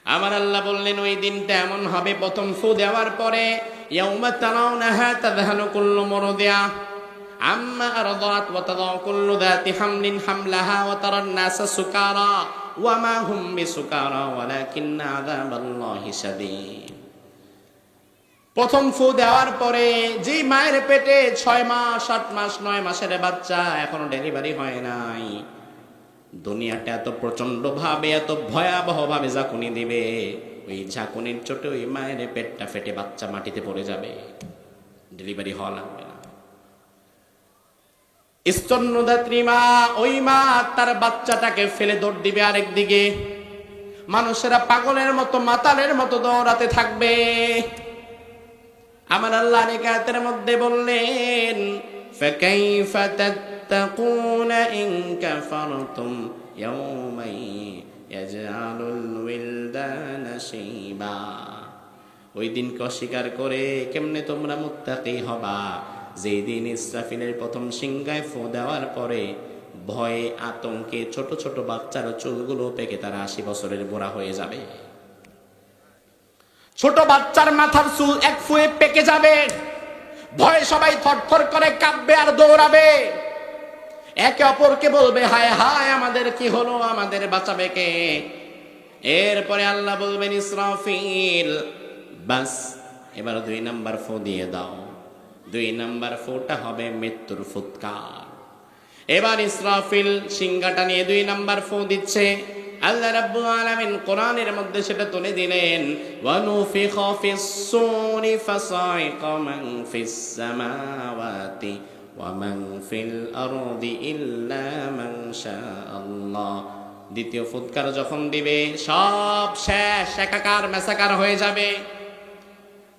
আমার আল্লাহ বললেন ওই দিনটা এমন হবে, প্রথম ফু দেওয়ার পরে ইয়াউমা তারাউনাহা তাযহালু কুল্লু মুরদিআ আম্মা আরদাত ওয়া তাদাউ কুল্লু যাতি হামলিন হামলাহা ওয়া তারান নাসা সুকারা ওয়া মা হুম বিসুকারা ওয়ালাকিন্না আযাবাল্লাহি শাদীদ। প্রথম ফু দেওয়ার পরে যে মায়ের পেটে 6 মাস 8 মাস 9 মাসের বাচ্চা এখনো ডেলিভারি হয় নাই, দুনিয়াটা এত প্রচন্ড ভাবে এত ভয়াবহ ভাবে ঝাঁকুনি দিবে, ওই ঝাঁকুনির চোটে ওই মায়ের পেটটা ফেটে বাচ্চা মাটিতে পড়ে যাবে, ডেলিভারি হওয়া লাগবে না। স্তন্যদাত্রী মা, ওই মা তার বাচ্চাটাকে ফেলে দৌড় দিবে আরেক দিকে, মানুষেরা পাগলের মতো মাতালের মতো দৌড়াতে থাকবে। আমার আল্লাহ আয়াতের মধ্যে বললেন ফাকাইফা তাত্তাকুনা ইন কাফারতুম ইয়াওমান ইয়াজআলুল উইলদানা শাইবা। ওই দিনকে অস্বীকার করে কেমনে তোমরা মুত্তাকি হবা, যেই দিন ইসরাফিলের প্রথম সিংহায় ফু দেওয়ার পরে ভয়ে আতঙ্কে ছোট ছোট বাচ্চার চুলগুলো পেকে তারা 80 বছরের বুড়া হয়ে যাবে। ছোট বাচ্চার মাথার চুল এক ফুয়ে পেকে যাবে, ভয়ে সবাই থরথর করে কাঁপবে আর দৌড়াবে, একে অপরকে বলবে হায় হায় আমাদের কি হলো, আমাদের বাঁচাবে কে। এরপরে আল্লাহ বলবেন ইসরাফিল বাস এবার 2 নাম্বার ফু দিয়ে দাও। 2 নাম্বার ফুটা হবে মৃত্যুর ফুৎকার। এবার ইসরাফিল সিংহাটা নিয়ে 2 নাম্বার ফু দিচ্ছে। আল্লাহ রাব্বুল আলামিন কোরআনের মধ্যে সেটা তুলে দিলেন ওয়া নুফিখা ফিস সূরি ফাসাইকা মান ফিস সামাওয়াতি ওয়া মান ফিল আরদি ইল্লা মান শাআল্লাহ। দ্বিতীয় ফুৎকার যখন দিবে সব শেষ, একাকার মেসাকার হয়ে যাবে।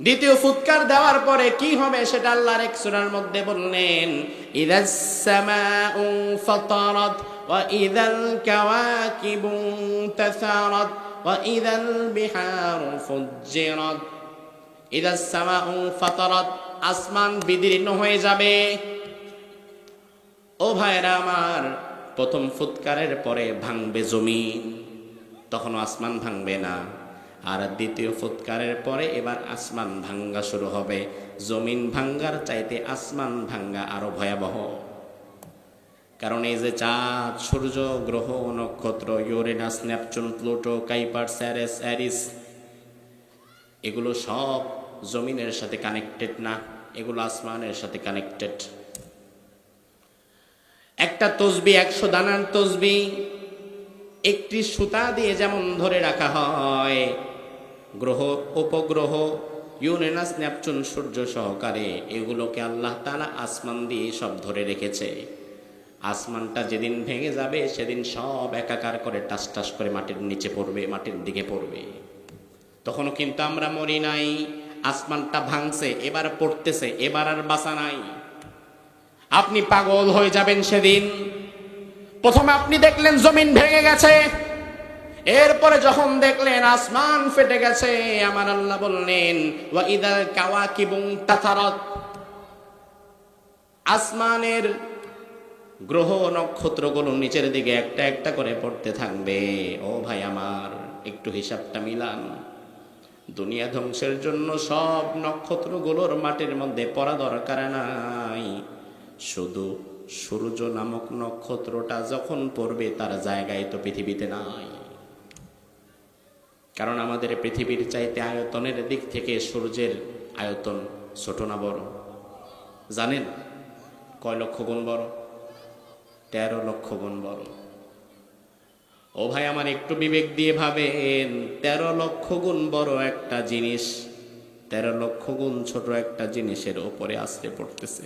দ্বিতীয় ফুৎকার দেওয়ার পরে কি হবে সেটা আল্লাহর এক সূরার মধ্যে বললেন ইযাস সামাউ ফাতারাত ওয়া ইযাল কাওয়াকিবু তাসারাত ওয়া ইযাল বিহারু ফুজ্জিরাত। ইযাস সামাউ ফাতারাত, আসমান বিদীর্ণ হয়ে যাবে। ও ভাইরা আমার, প্রথম ফুৎকারের পরে ভাঙবে জমিন, তখন আসমান ভাঙবে না। আর দ্বিতীয় ফুৎকারের পরে এবার আসমান ভাঙ্গা শুরু হবে। জমিন ভাঙ্গার চাইতে আসমান ভাঙ্গা আরো ভয়াবহ। কারণ এই যে চাঁদ, সূর্য, গ্রহ, নক্ষত্র, ইউরেনাস, নেপচুন, প্লুটো, কাইপার, স্যারেস, অ্যারিস, এগুলো সব জমিনের সাথে কানেক্টেড না, এগুলো আসমানের সাথে কানেক্টেড। একটা তসবি 100 দানার তসবি একটি সুতা দিয়ে যেমন ধরে রাখা হয়, গ্রহ উপগ্রহ ইউরেনাস নেপচুন সূর্য সহকারে এগুলোকে আল্লাহ তাআলা আসমান দিয়ে সব ধরে রেখেছে। আসমানটা যেদিন ভেঙে যাবে সেদিন সব একাকার করে টাস টাস করে মাটির নিচে পড়বে, মাটির দিকে পড়বে। তখনও কিন্তু আমরা মরি নাই, আসমানটা ভাঙছে, এবার পড়তেছে, এবার আর বাঁচা নাই। আপনি পাগল হয়ে যাবেন সেদিন। প্রথমে আপনি দেখলেন জমিন ভেঙে গেছে, এরপরে যখন দেখলেন আসমান ফেটে গেছে, আমার আল্লাহ বললেন ওয়া ইদাল কাওয়াকিবু তাসারাত, আসমানের গ্রহ নক্ষত্রগুলো নিচের দিকে একটা একটা করে পড়তে থাকবে। ও ভাই আমার, একটু হিসাবটা মিলান। দুনিয়া ধ্বংসের জন্য সব নক্ষত্রগুলোর মাটির মধ্যে পড়া দরকার নাই, শুধু সূর্য নামক নক্ষত্রটা যখন পড়বে তার জায়গায় তো পৃথিবীতে নাই। কারণ আমাদের পৃথিবীর চাইতে আয়তনের দিক থেকে সূর্যের আয়তন ছোট না বড়? জানেন কয় লক্ষ গুণ বড়? 13 লক্ষ গুণ বড়। ও ভাই আমার, একটু বিবেক দিয়ে ভাবেন, 13 লক্ষ গুণ বড় একটা জিনিস 13 লক্ষ গুণ ছোট একটা জিনিসের উপরে আছড়ে পড়তেছে।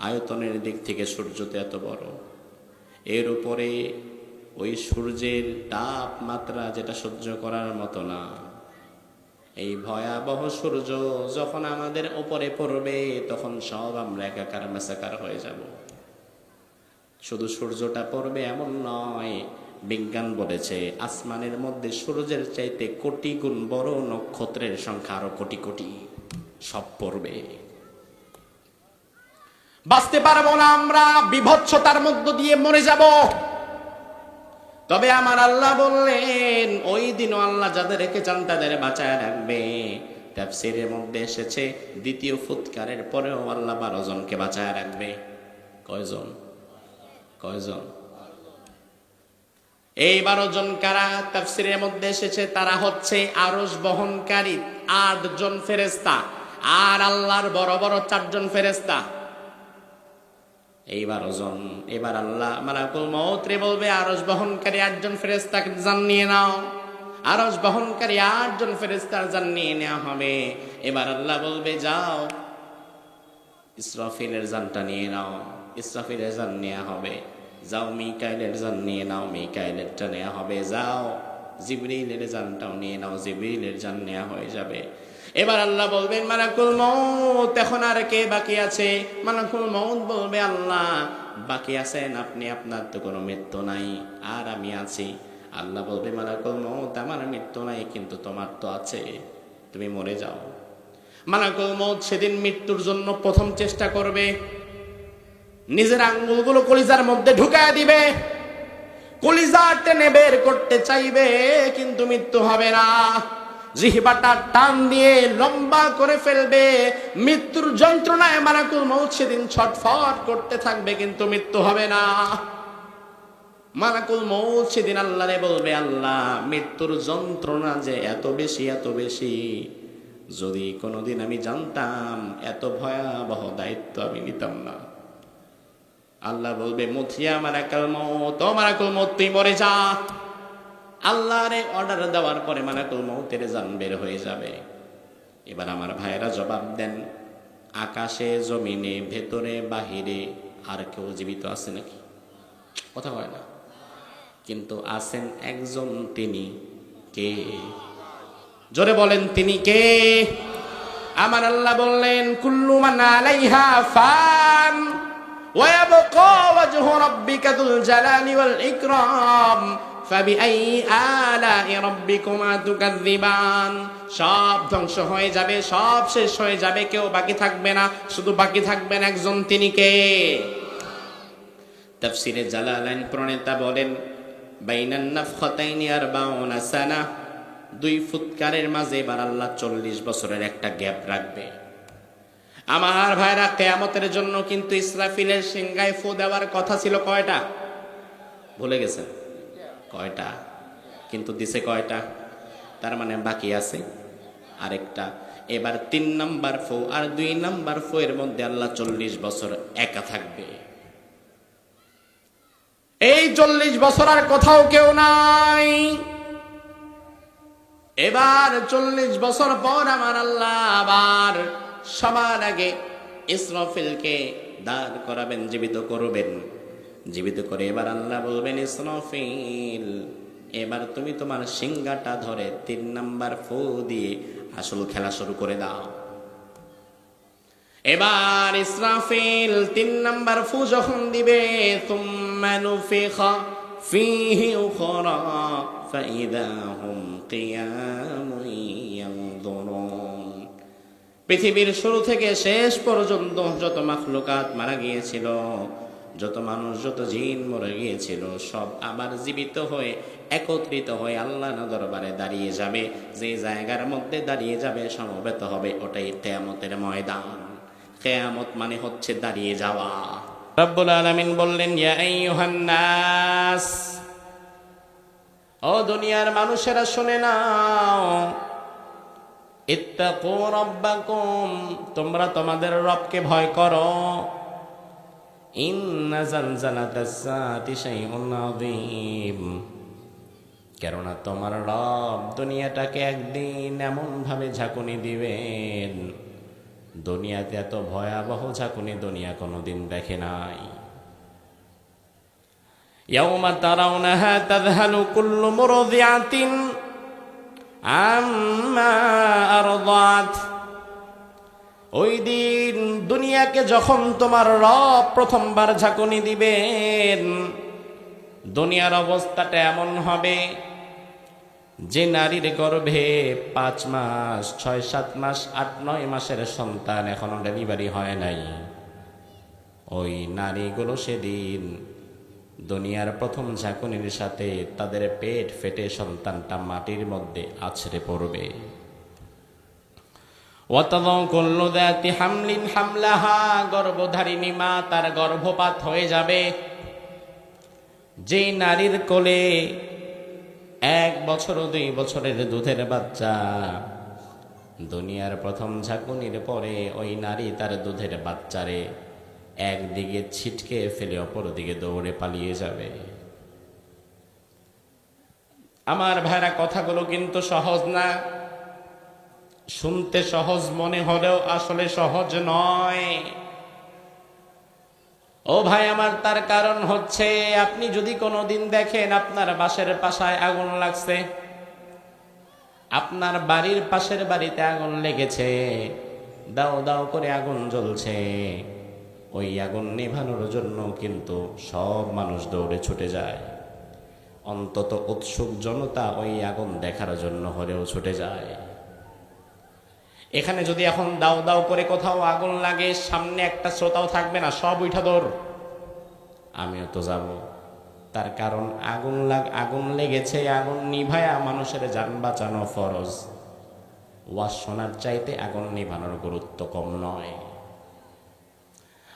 আয়তনের দিক থেকে সূর্য তো এত বড়, এর উপরে ওই সূর্যের তাপমাত্রা যেটা সহ্য করার মতো না। এই ভয়াবহ সূর্য যখন আমাদের উপরে পড়বে তখন সব আমরা একাকার মেসাকার হয়ে যাব। শুধু সূর্যটা পড়বে এমন নয়, বিজ্ঞান বলেছে আসমানের মধ্যে সূর্যের চাইতে কোটি গুণ বড় নক্ষত্রের সংখ্যা আরো কোটি কোটি, সব পড়বে। বাঁচতে পারবো না আমরা, বিভৎসতার মধ্য দিয়ে মরে যাব। তবে আমার আল্লাহ বললেন ওই দিনও আল্লাহ যাদেরকে চান তাদের বাঁচায় রাখবে। তাফসীরের মধ্যে এসেছে দ্বিতীয় ফুৎকারের পরেও আল্লাহ 12 জনকে বাঁচায় রাখবে। কয়জন? কয়জন? এই 12 জন কারা? তাফসীরের মধ্যে এসেছে তারা হচ্ছে আরশ বহনকারী 8 জন ফেরেশতা আর আল্লাহর বড় বড় 4 জন ফেরেশতা। এই 12 জন। এবার আল্লাহ মালাকুল মউত রে বলবে আরশ বহনকারী 8 জন ফেরেশতাকে জান নিয়ে নাও। আরশ বহনকারী 8 জন ফেরেশতার জান নিয়ে নেওয়া হবে। এবার আল্লাহ বলবে যাও ইসরাফিলের জানটা নিয়ে নাও। ইসরাফিলের জান নেওয়া হবে। যাও মিকাইলের জান নিয়ে নাও। মিকাইলেরটা নেওয়া হবে। যাও জিবরিলের জানটাও নিয়ে নাও। জিবরিলের জান নেওয়া হয়ে যাবে। এবার আল্লাহ বলবেন মালাকুল মউত এখন আর কে বাকি আছে? মালাকুল মউত বলবে আল্লাহ বাকি আছেন আপনি, আপনার তো কোনো মৃত্যু নাই, আর আমি আছি। আল্লাহ বলবে মালাকুল মউত আমার মৃত্যু নাই, কিন্তু তোমার তো আছে, তুমি মরে যাও। মালাকুল মউত সেদিন মৃত্যুর জন্য প্রথম চেষ্টা করবে, নিজের আঙ্গুলগুলো কলিজার মধ্যে ঢুকায় দিবে, কলিজা টেনে বের করতে চাইবে, কিন্তু মৃত্যু হবে না। জিহ্বাটা টান দিয়ে লম্বা করে ফেলবে। মৃত্যুর যন্ত্রণায় মালাকুল মউত সেদিন ছটফট করতে থাকবে, কিন্তু মৃত্যু হবে না। মালাকুল মউত সেদিন আল্লাহরে বলবে আল্লাহ মৃত্যুর যন্ত্রণা যে এত বেশি এত বেশি, যদি কোনোদিন আমি জানতাম এত ভয়াবহ দায়িত্ব আমি নিতাম না। আল্লাহ বলবে মুথিয়া মালাকুল মউত, ও মালাকুল মউত তুই মরে যা। আল্লাহরে অর্ডার দেওয়ার পরে মালাকুল মউতের জান বের হয়ে যাবে। এবার আমার ভাইয়েরা জবাব দেন, আকাশে জমিনে ভেতরে বাহিরে আর কেউ জীবিত আছে নাকি? কথা হয় না। কিন্তু আছেন একজন, তিনি কে? জোরে বলেন তিনি কে? আমার আল্লাহ বললেন কুল্লু মান আলাইহা ফান ওয়া ইয়াবকা ওয়াজহু রাব্বিকা যুল জালালি ওয়াল ইকরাম ফাবিআই আলাই রাব্বিকুমা তুকাযযিবান। সব ধ্বংস হয়ে যাবে, সব শেষ হয়ে যাবে, কেউ বাকি থাকবে না, শুধু বাকি থাকবেন একজন, তিনি কে? তাফসীরে জালালাইন প্রণেতা বলেন বাইনান নাফখাতাইনি 40 সানা, 2 ফুৎকারের মাঝে এবার আল্লাহ 40 বছরের একটা গ্যাপ রাখবে। আমার ভাইরা কিয়ামতের জন্য কিন্তু ইসরাফিলের সিংহায় ফু দেওয়ার কথা ছিল কয়টা? ভুলে গেছেন কয়টা? কিন্তু দিছে কয়টা? তার মানে বাকি আছে আরেকটা। এবার 3 নাম্বার ফু আর 2 নাম্বার ফু এর মধ্যে আল্লাহ 40 বছর একা থাকবে। এই 40 বছর আর কোথাও কেউ নাই। এবার 40 বছর পর আমার আল্লাহ আবার সবার আগে ইসরাফিলকে দাঁড় করাবেন, জীবিত করবেন। জীবিত করে এবার আল্লাহ বলবেন ইসরাফিল এবার তুমি তোমার সিংহাটা ধরে 3 নাম্বার ফু দিয়ে আসল খেলা শুরু করে দাও। এবার ইসরাফিল 3 নাম্বার ফু যখন দিবে, সুম্মা নুফিখা ফীহি উখরা ফাইদা হুম কিয়ামুন ইয়ানজুরুন। পৃথিবীর শুরু থেকে শেষ পর্যন্ত যত মাখলুকাত মারা গিয়েছিল, যত মানুষ যত জিন মরে গিয়েছিল, সব আবার জীবিত হয়ে একত্রিত হয়ে আল্লাহর দরবারে দাঁড়িয়ে যাবে। যে জায়গার মধ্যে দাঁড়িয়ে যাবে সমবেত হবে, ওটাই কিয়ামতের ময়দান। কিয়ামত মানে হচ্ছে দাঁড়িয়ে যাওয়া। রব্বুল আলামিন বললেন ইয়া আইয়ুহান নাস, ও দুনিয়ার মানুষেরা শুনে নাও, ইত্তাকু রাব্বাকুম, তোমরা তোমাদের রবকে ভয় করো। ইন্না জালজালাতাস সাআতি শাইউন আযীম, কেননা তোমার রব দুনিয়াটাকে একদিন এমন ভাবে ঝাঁকুনি দিবেন, দুনিয়াতে এত ভয়াবহ ঝাঁকুনি দুনিয়া কোনোদিন দেখে নাই। ইয়াউমা তারাউনাহা তাযহালু কুল্লু মুরদিআতিন আম্মা আরদাত, ওই দিন দুনিয়াকে যখন তোমার রব প্রথমবার ঝাঁকুনি দিবেন, দুনিয়ার অবস্থাটা এমন হবে যে নারীর গর্ভে 5 মাস 6-7 মাস 8-9 মাসের সন্তান এখনো ডেলিভারি হয় নাই, ওই নারীগুলো সেদিন দুনিয়ার প্রথম ঝাঁকুনির সাথে তাদের পেট ফেটে সন্তানটা মাটির মধ্যে আছড়ে পড়বে। ওয়াতাযাউ কুল্লু যাতি হামলিন হামলাহা, গর্ভধারিণী মা তার গর্ভপাত হয়ে যাবে। যেই নারীর কোলে 1 বছর 2 বছরের দুধের বাচ্চা, দুনিয়ার প্রথম ঝাঁকুনির পরে ওই নারী তার দুধের বাচ্চারে একদিকে ছিটকে ফেলে অপর দিকে দৌড়ে পালিয়ে যাবে। আমার ভাইরা, কথাগুলো কিন্তু সহজ না, শুনতে সহজ মনে হলেও আসলে সহজ নয়। ও ভাই আমার, তার কারণ হচ্ছে আপনি যদি কোনোদিন দেখেন আপনার বাসার পাশায় আগুন লাগছে, আপনার বাড়ির পাশের বাড়িতে আগুন লেগেছে, দাও দাও করে আগুন জ্বলছে, ওই আগুন নেভানোর জন্য কিন্তু সব মানুষ দৌড়ে ছুটে যায়। অন্তত উৎসুক জনতা ওই আগুন দেখার জন্য হলেও ছুটে যায়। এখানে যদি এখন দাও দাও করে কোথাও আগুন লাগে, সামনে একটা শ্রোতাও থাকবে না, সব উঠা দৌড়। আমিও তো যাব, তার কারণ আগুন লেগেছে, আগুন নিভায়া মানুষের জান বাঁচানো ফরজ। ওয়াজ শোনার চাইতে আগুন নিভানোর গুরুত্ব কম নয়।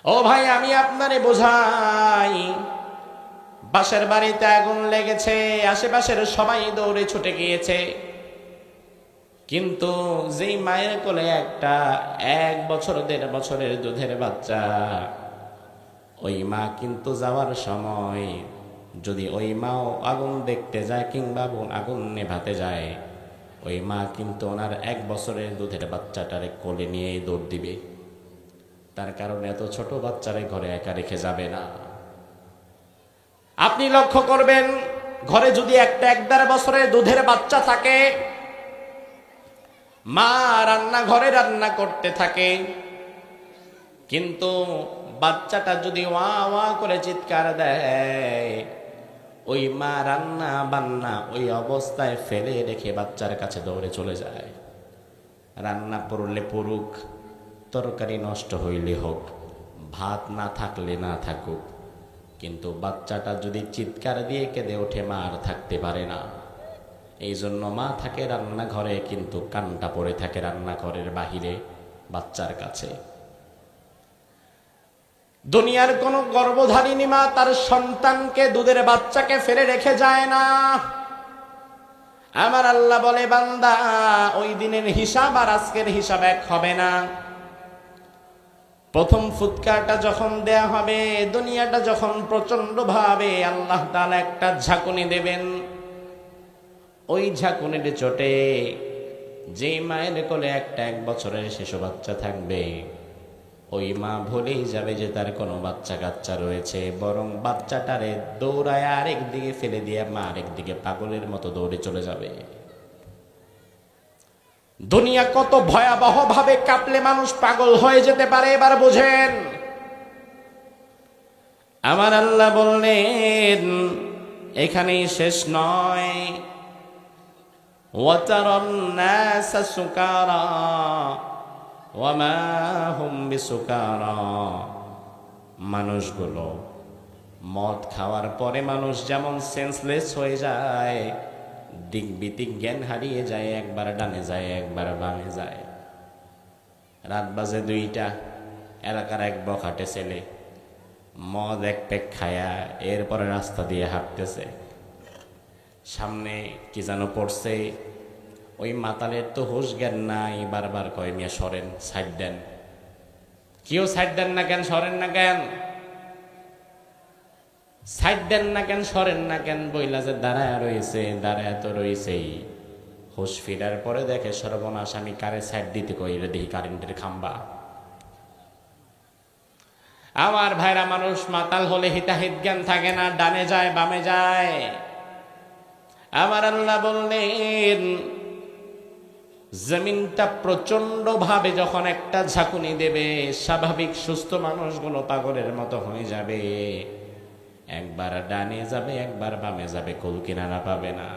ও ভাই, আমি আপনারে বোঝাই, বাসার বাড়িতে আগুন লেগেছে, আশেপাশের সবাই দৌড়ে ছুটে গিয়েছে, কিন্তু যেই মায়ের কোলে একটা 1 বছর 1.5 বছরের দুধের বাচ্চা, ওই মা কিন্তু যাওয়ার সময় যদি ওই মাও আগুন দেখতে যায় কিংবা আগুন নেভাতে যায়, ওই মা কিন্তু ওনার 1 বছরের দুধের বাচ্চাটারে কোলে নিয়েই দৌড় দিবে। তার কারণ এত ছোট বাচ্চারে ঘরে একা রেখে যাবে না। আপনি লক্ষ্য করবেন, ঘরে যদি একটা 1.5 বছরের দুধের বাচ্চা থাকে, মা ঘরে রান্না করতে থাকে, কিন্তু বাচ্চাটা যদি ওয়া ওয়া করে চিৎকার দেয়, ওই মা রান্না বান্না ওই অবস্থায় ফেলে রেখে বাচ্চার কাছে দৌড়ে চলে যায়। রান্না পড়লে পড়ুক, তরকারি নষ্ট হইলে হোক, ভাত না থাকলে না থাকুক, কিন্তু বাচ্চাটা যদি চিৎকার দিয়ে কেঁদে ওঠে, মা আর থাকতে পারে না। এই জন্য মা থাকে রান্নাঘরে, কিন্তু কানটা পড়ে থাকে রান্নাঘরের বাহিরে বাচ্চার কাছে। দুনিয়ার কোন গর্ভধারিণী মা তার সন্তানকে, দুধের বাচ্চাকে ফেলে রেখে যায় না। আমার আল্লাহ বলে, বান্দা, ওই দিনের হিসাব আর আজকের হিসাব এক হবে না। প্রথম ফুৎকারটা যখন দেয়া হবে, দুনিয়াটা যখন প্রচন্ড ভাবে আল্লাহ তাআলা একটা ঝাঁকুনি দেবেন, ওই ঝাঁকুনির চোটে যে মায়ের কোলে একটা 1 বছরের শিশু বাচ্চা থাকবে, ওই মা ভুলেই যাবে যে তার কোনো বাচ্চা কাচ্চা রয়েছে, বরং বাচ্চাটারে দৌড়ায় আরেক দিকে ফেলে দিয়ে মা আরেক দিকে পাগলের মতো দৌড়ে চলে যাবে। দুনিয়া কত ভয়াবহ ভাবে কাঁপলে মানুষ পাগল হয়ে যেতে পারে, এবার বোঝেন। আমার আল্লাহ বললেন, এখানেই শেষ নয়। ওয়াতারান নাসা সুকারা ওয়া মা হুম বিসুকারা, মানুষগুলো মদ খাওয়ার পরে মানুষ যেমন সেন্সলেস হয়ে যায়, দিকবিদিক জ্ঞান হারিয়ে যায়, একবার ডানে যায় একবার বামে যায়। রাত বাজে 2টা, এলাকার এক বখাটে ছেলে মদ 1 প্যাক খায়া এরপরে রাস্তা দিয়ে হাঁটতেছে, সামনে কি যেন পড়ছে, ওই মাতালের তো হুঁশ জ্ঞান নাই, বারবার কয়, মিয়া সরেন, সাইড দেন। কেউ সাইড দেন না কেন, সরেন না কেন, সাইড দেন না কেন, সরেন না কেন, বইলা যে দাঁড়ায় রয়েছে, দাঁড়ায় তো রয়েছেই। হুঁশ ফিরার পরে দেখে, সর্বনাশ, আমি কারে সাইড দিতে কইলে দেখি কারেন্টের খাম্বা। আমার ভাইরা, মানুষ মাতাল হলে হিতাহিত জ্ঞান থাকে না, ডানে যায় বামে যায়। আমার আল্লাহ বললেন, জমিনটা প্রচন্ড ভাবে যখন একটা ঝাঁকুনি দেবে, স্বাভাবিক সুস্থ মানুষগুলো পাগলের মতো হয়ে যাবে, একবার ডানে যাবে একবার বামে যাবে, কুল কিনারা পাবে না।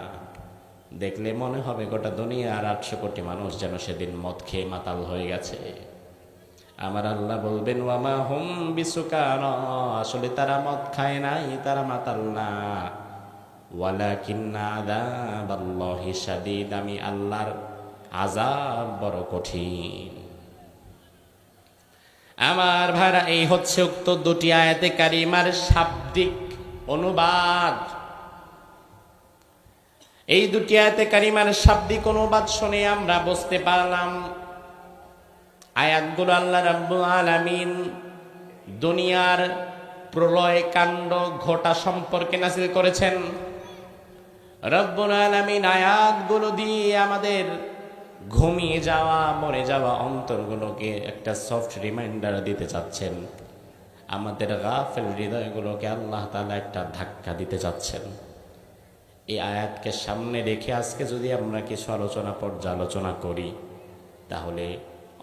দেখলে মনে হবে গোটা দুনিয়ার 800 কোটি মানুষ যেন সেদিন মদ খেয়ে মাতাল হয়ে গেছে। আমার আল্লাহ বলবেন ওয়ামা হুম বিসুকারা, আসলে তারা মদ খায় নাই, তারা মাতাল না। ওয়ালাকিন্না আযাবাল্লাহি শাদীদ, আমি আল্লাহর আযাব বড় কঠিন। আমার ভাইরা, এই হচ্ছে উক্ত দুটি আয়াতে কারিমার শাব্দিক অনুবাদ। এই দুটি আয়াতে কারিমার শাব্দিক অনুবাদ শুনে আমরা বুঝতে পারলাম আয়াতগুলো আল্লাহ রাব্বুল আলামিন দুনিয়ার প্রলয় কাণ্ড ঘটা সম্পর্কে নাযিল করেছেন। রব্বুল আলামিন আয়াতগুলো দিয়ে আমাদের ঘুমিয়ে যাওয়া, মরে যাওয়া অন্তরগুলোকে একটা সফট রিমাইন্ডার দিতে চাচ্ছেন। আমাদের গাফেল হৃদয়গুলোকে আল্লাহ তাআলা একটা ধাক্কা দিতে চাচ্ছেন। এই আয়াতকে সামনে রেখে আজকে যদি আমরা কিছু আলোচনা পর্যালোচনা করি, তাহলে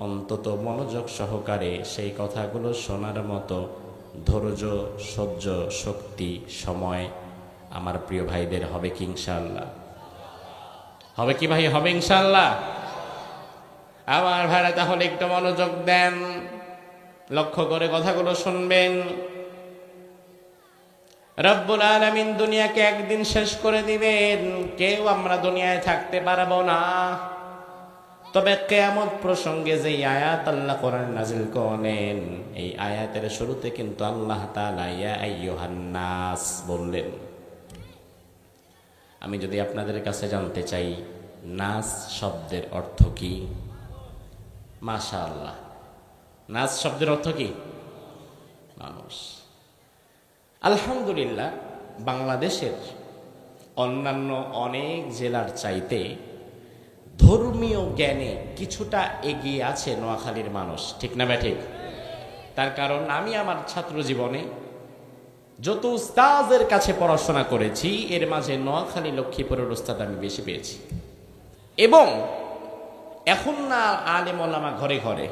অন্তত মনোযোগ সহকারে সেই কথাগুলো শোনার মতো ধৈর্য, সহ্য, শক্তি, সময় আমার প্রিয় ভাইদের হবে কি ইনশাআল্লাহ? হবে কি ভাই? হবে ইনশাআল্লাহ? আমার ভাইরা তাহলে একটু মনোযোগ দেন, লক্ষ্য করে কথাগুলো শুনবেন। রব্বুল আলামিন দুনিয়াকে একদিন শেষ করে দিবেন, কেউ আমরা দুনিয়ায় থাকতে পারবো না। তবে কিয়ামত প্রসঙ্গে যে আয়াত আল্লাহ কোরআন নাযিল করলেন, এই আয়াতের শুরুতে কিন্তু আল্লাহ তাআলা ইয়া আইয়ুহান নাস বললেন। আমি যদি আপনাদের কাছে জানতে চাই নাস শব্দের অর্থ কি? মাশাআল্লাহ, নাস শব্দের অর্থ কি? মানুষ। আলহামদুলিল্লাহ, বাংলাদেশের অন্যান্য অনেক জেলার চাইতে ধর্মীয় জ্ঞানে কিছুটা এগিয়ে আছে নোয়াখালীর মানুষ, ঠিক না ঠিক? তার কারণ আমি আমার ছাত্র জীবনে যত উস্তাদের কাছে পড়াশোনা করেছি, এর মাঝে নোয়াখালী লক্ষ্মীপুরের উস্তাদ আমি বেশি পেয়েছি। এবং এখন না আলেম ওলামা ঘরে ঘরে,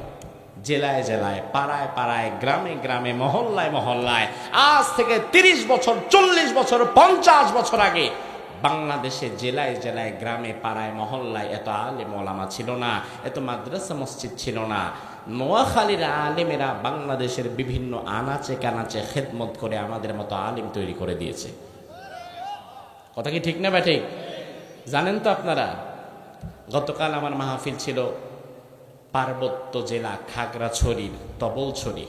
জেলায় জেলায়, পাড়ায় পাড়ায়, গ্রামে গ্রামে, মহল্লায় মহল্লায়, আজ থেকে 30 বছর, 40 বছর, 50 বছর আগে বাংলাদেশে জেলায় জেলায়, গ্রামে পাড়ায় মহল্লায় এত আলেম ওলামা ছিল না, এত মাদ্রাসা মসজিদ ছিল না। নোয়াখালীর আলেমেরা বাংলাদেশের বিভিন্ন আনাচে কানাচে খেদমত করে আমাদের মতো আলেম তৈরি করে দিয়েছে। কথা কি ঠিক না ঠিক? জানেন তো আপনারা, গতকাল আমার মাহফিল ছিল পার্বত্য জেলা খাগড়াছড়ির তবলছড়ি।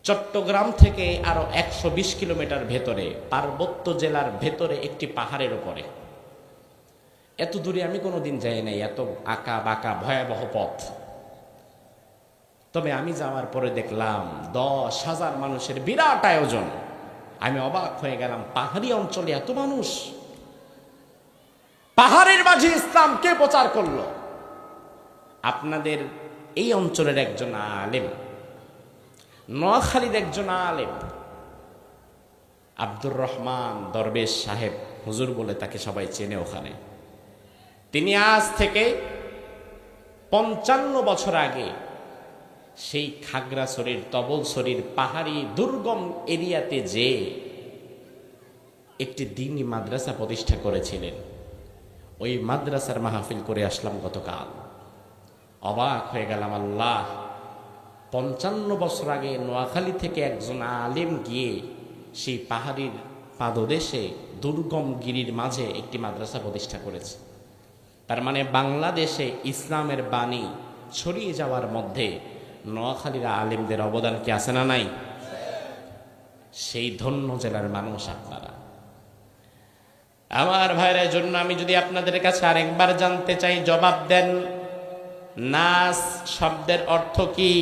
চট্টগ্রাম থেকে আরো 120 কিলোমিটার ভেতরে, পার্বত্য জেলার ভেতরে একটি পাহাড়ের উপরে। এত দূরে আমি কোনোদিন যাই নাই, এত আঁকা বাঁকা ভয়াবহ পথ। তবে আমি যাওয়ার পরে দেখলাম 10,000 মানুষের বিরাট আয়োজন। আমি অবাক হয়ে গেলাম, পাহাড়ি অঞ্চলে এত মানুষ। পাহাড়ের মাঝে ইসলাম কে প্রচার করলো? আপনাদের এই অঞ্চলের একজন আলেম, নোয়াখালীর একজন আলেম, আব্দুর রহমান দরবেশ সাহেব হুজুর বলে তাকে সবাই চেনে ওখানে। তিনি আজ থেকে 55 বছর আগে সেই খাগড়াছড়ির তবলছড়ির পাহাড়ি দুর্গম এরিয়াতে যে একটি দ্বীনি মাদ্রাসা প্রতিষ্ঠা করেছিলেন, ওই মাদ্রাসার মাহফিল করে আসলাম গতকাল। অবাক হয়ে গেলাম, আল্লাহ, 55 বছর আগে নোয়াখালী থেকে একজন আলেম গিয়ে সেই পাহাড়ির পাদদেশে দুর্গম গিরির মাঝে একটি মাদ্রাসা প্রতিষ্ঠা করেছে। তার মানে বাংলাদেশে ইসলামের বাণী ছড়িয়ে যাওয়ার মধ্যে নোয়াখালীর আলেমদের অবদান কি আছে না নাই? সেই ধন্য জেলার মানুষ আপনারা। আমার ভাইয়ের জন্য আমি যদি আপনাদের কাছে আরেকবার জানতে চাই, জবাব দেন, নাস শব্দের অর্থ কি?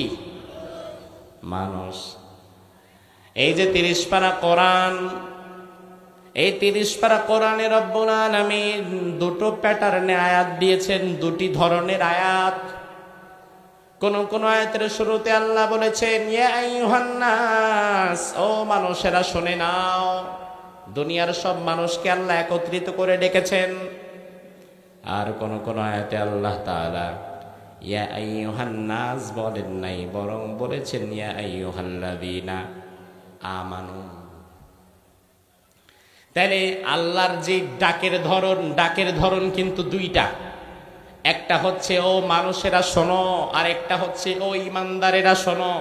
মানুষ। এই যে 30 পারা কোরআন, এই 30 পারা কোরআনে রব্বুল আলামিন দুটো প্যাটার্নে আয়াত দিয়েছেন, দুটি ধরনের আয়াত। কোন কোন আয়াতের শুরুতে আল্লাহ বলেছেন ইয়া আইয়ুহান নাস, ও মানুষেরা শুনে নাও। দুনিয়ার সব মানুষকে আল্লাহ একত্রিত করে ডেকেছেন। আর কোন কোন আয়াতে আল্লাহ তাআলা ইয়া আইয়ুহান নাস বলেন নাই, বরং বলেছেন ইয়া আইয়ুহাল্লাযীনা আমানু। তাহলে আল্লাহর যে ডাকের ধরন কিন্তু দুইটা। একটা হচ্ছে ও মানুষেরা শোনো, আর একটা হচ্ছে ও ইমানদারেরা শোনো।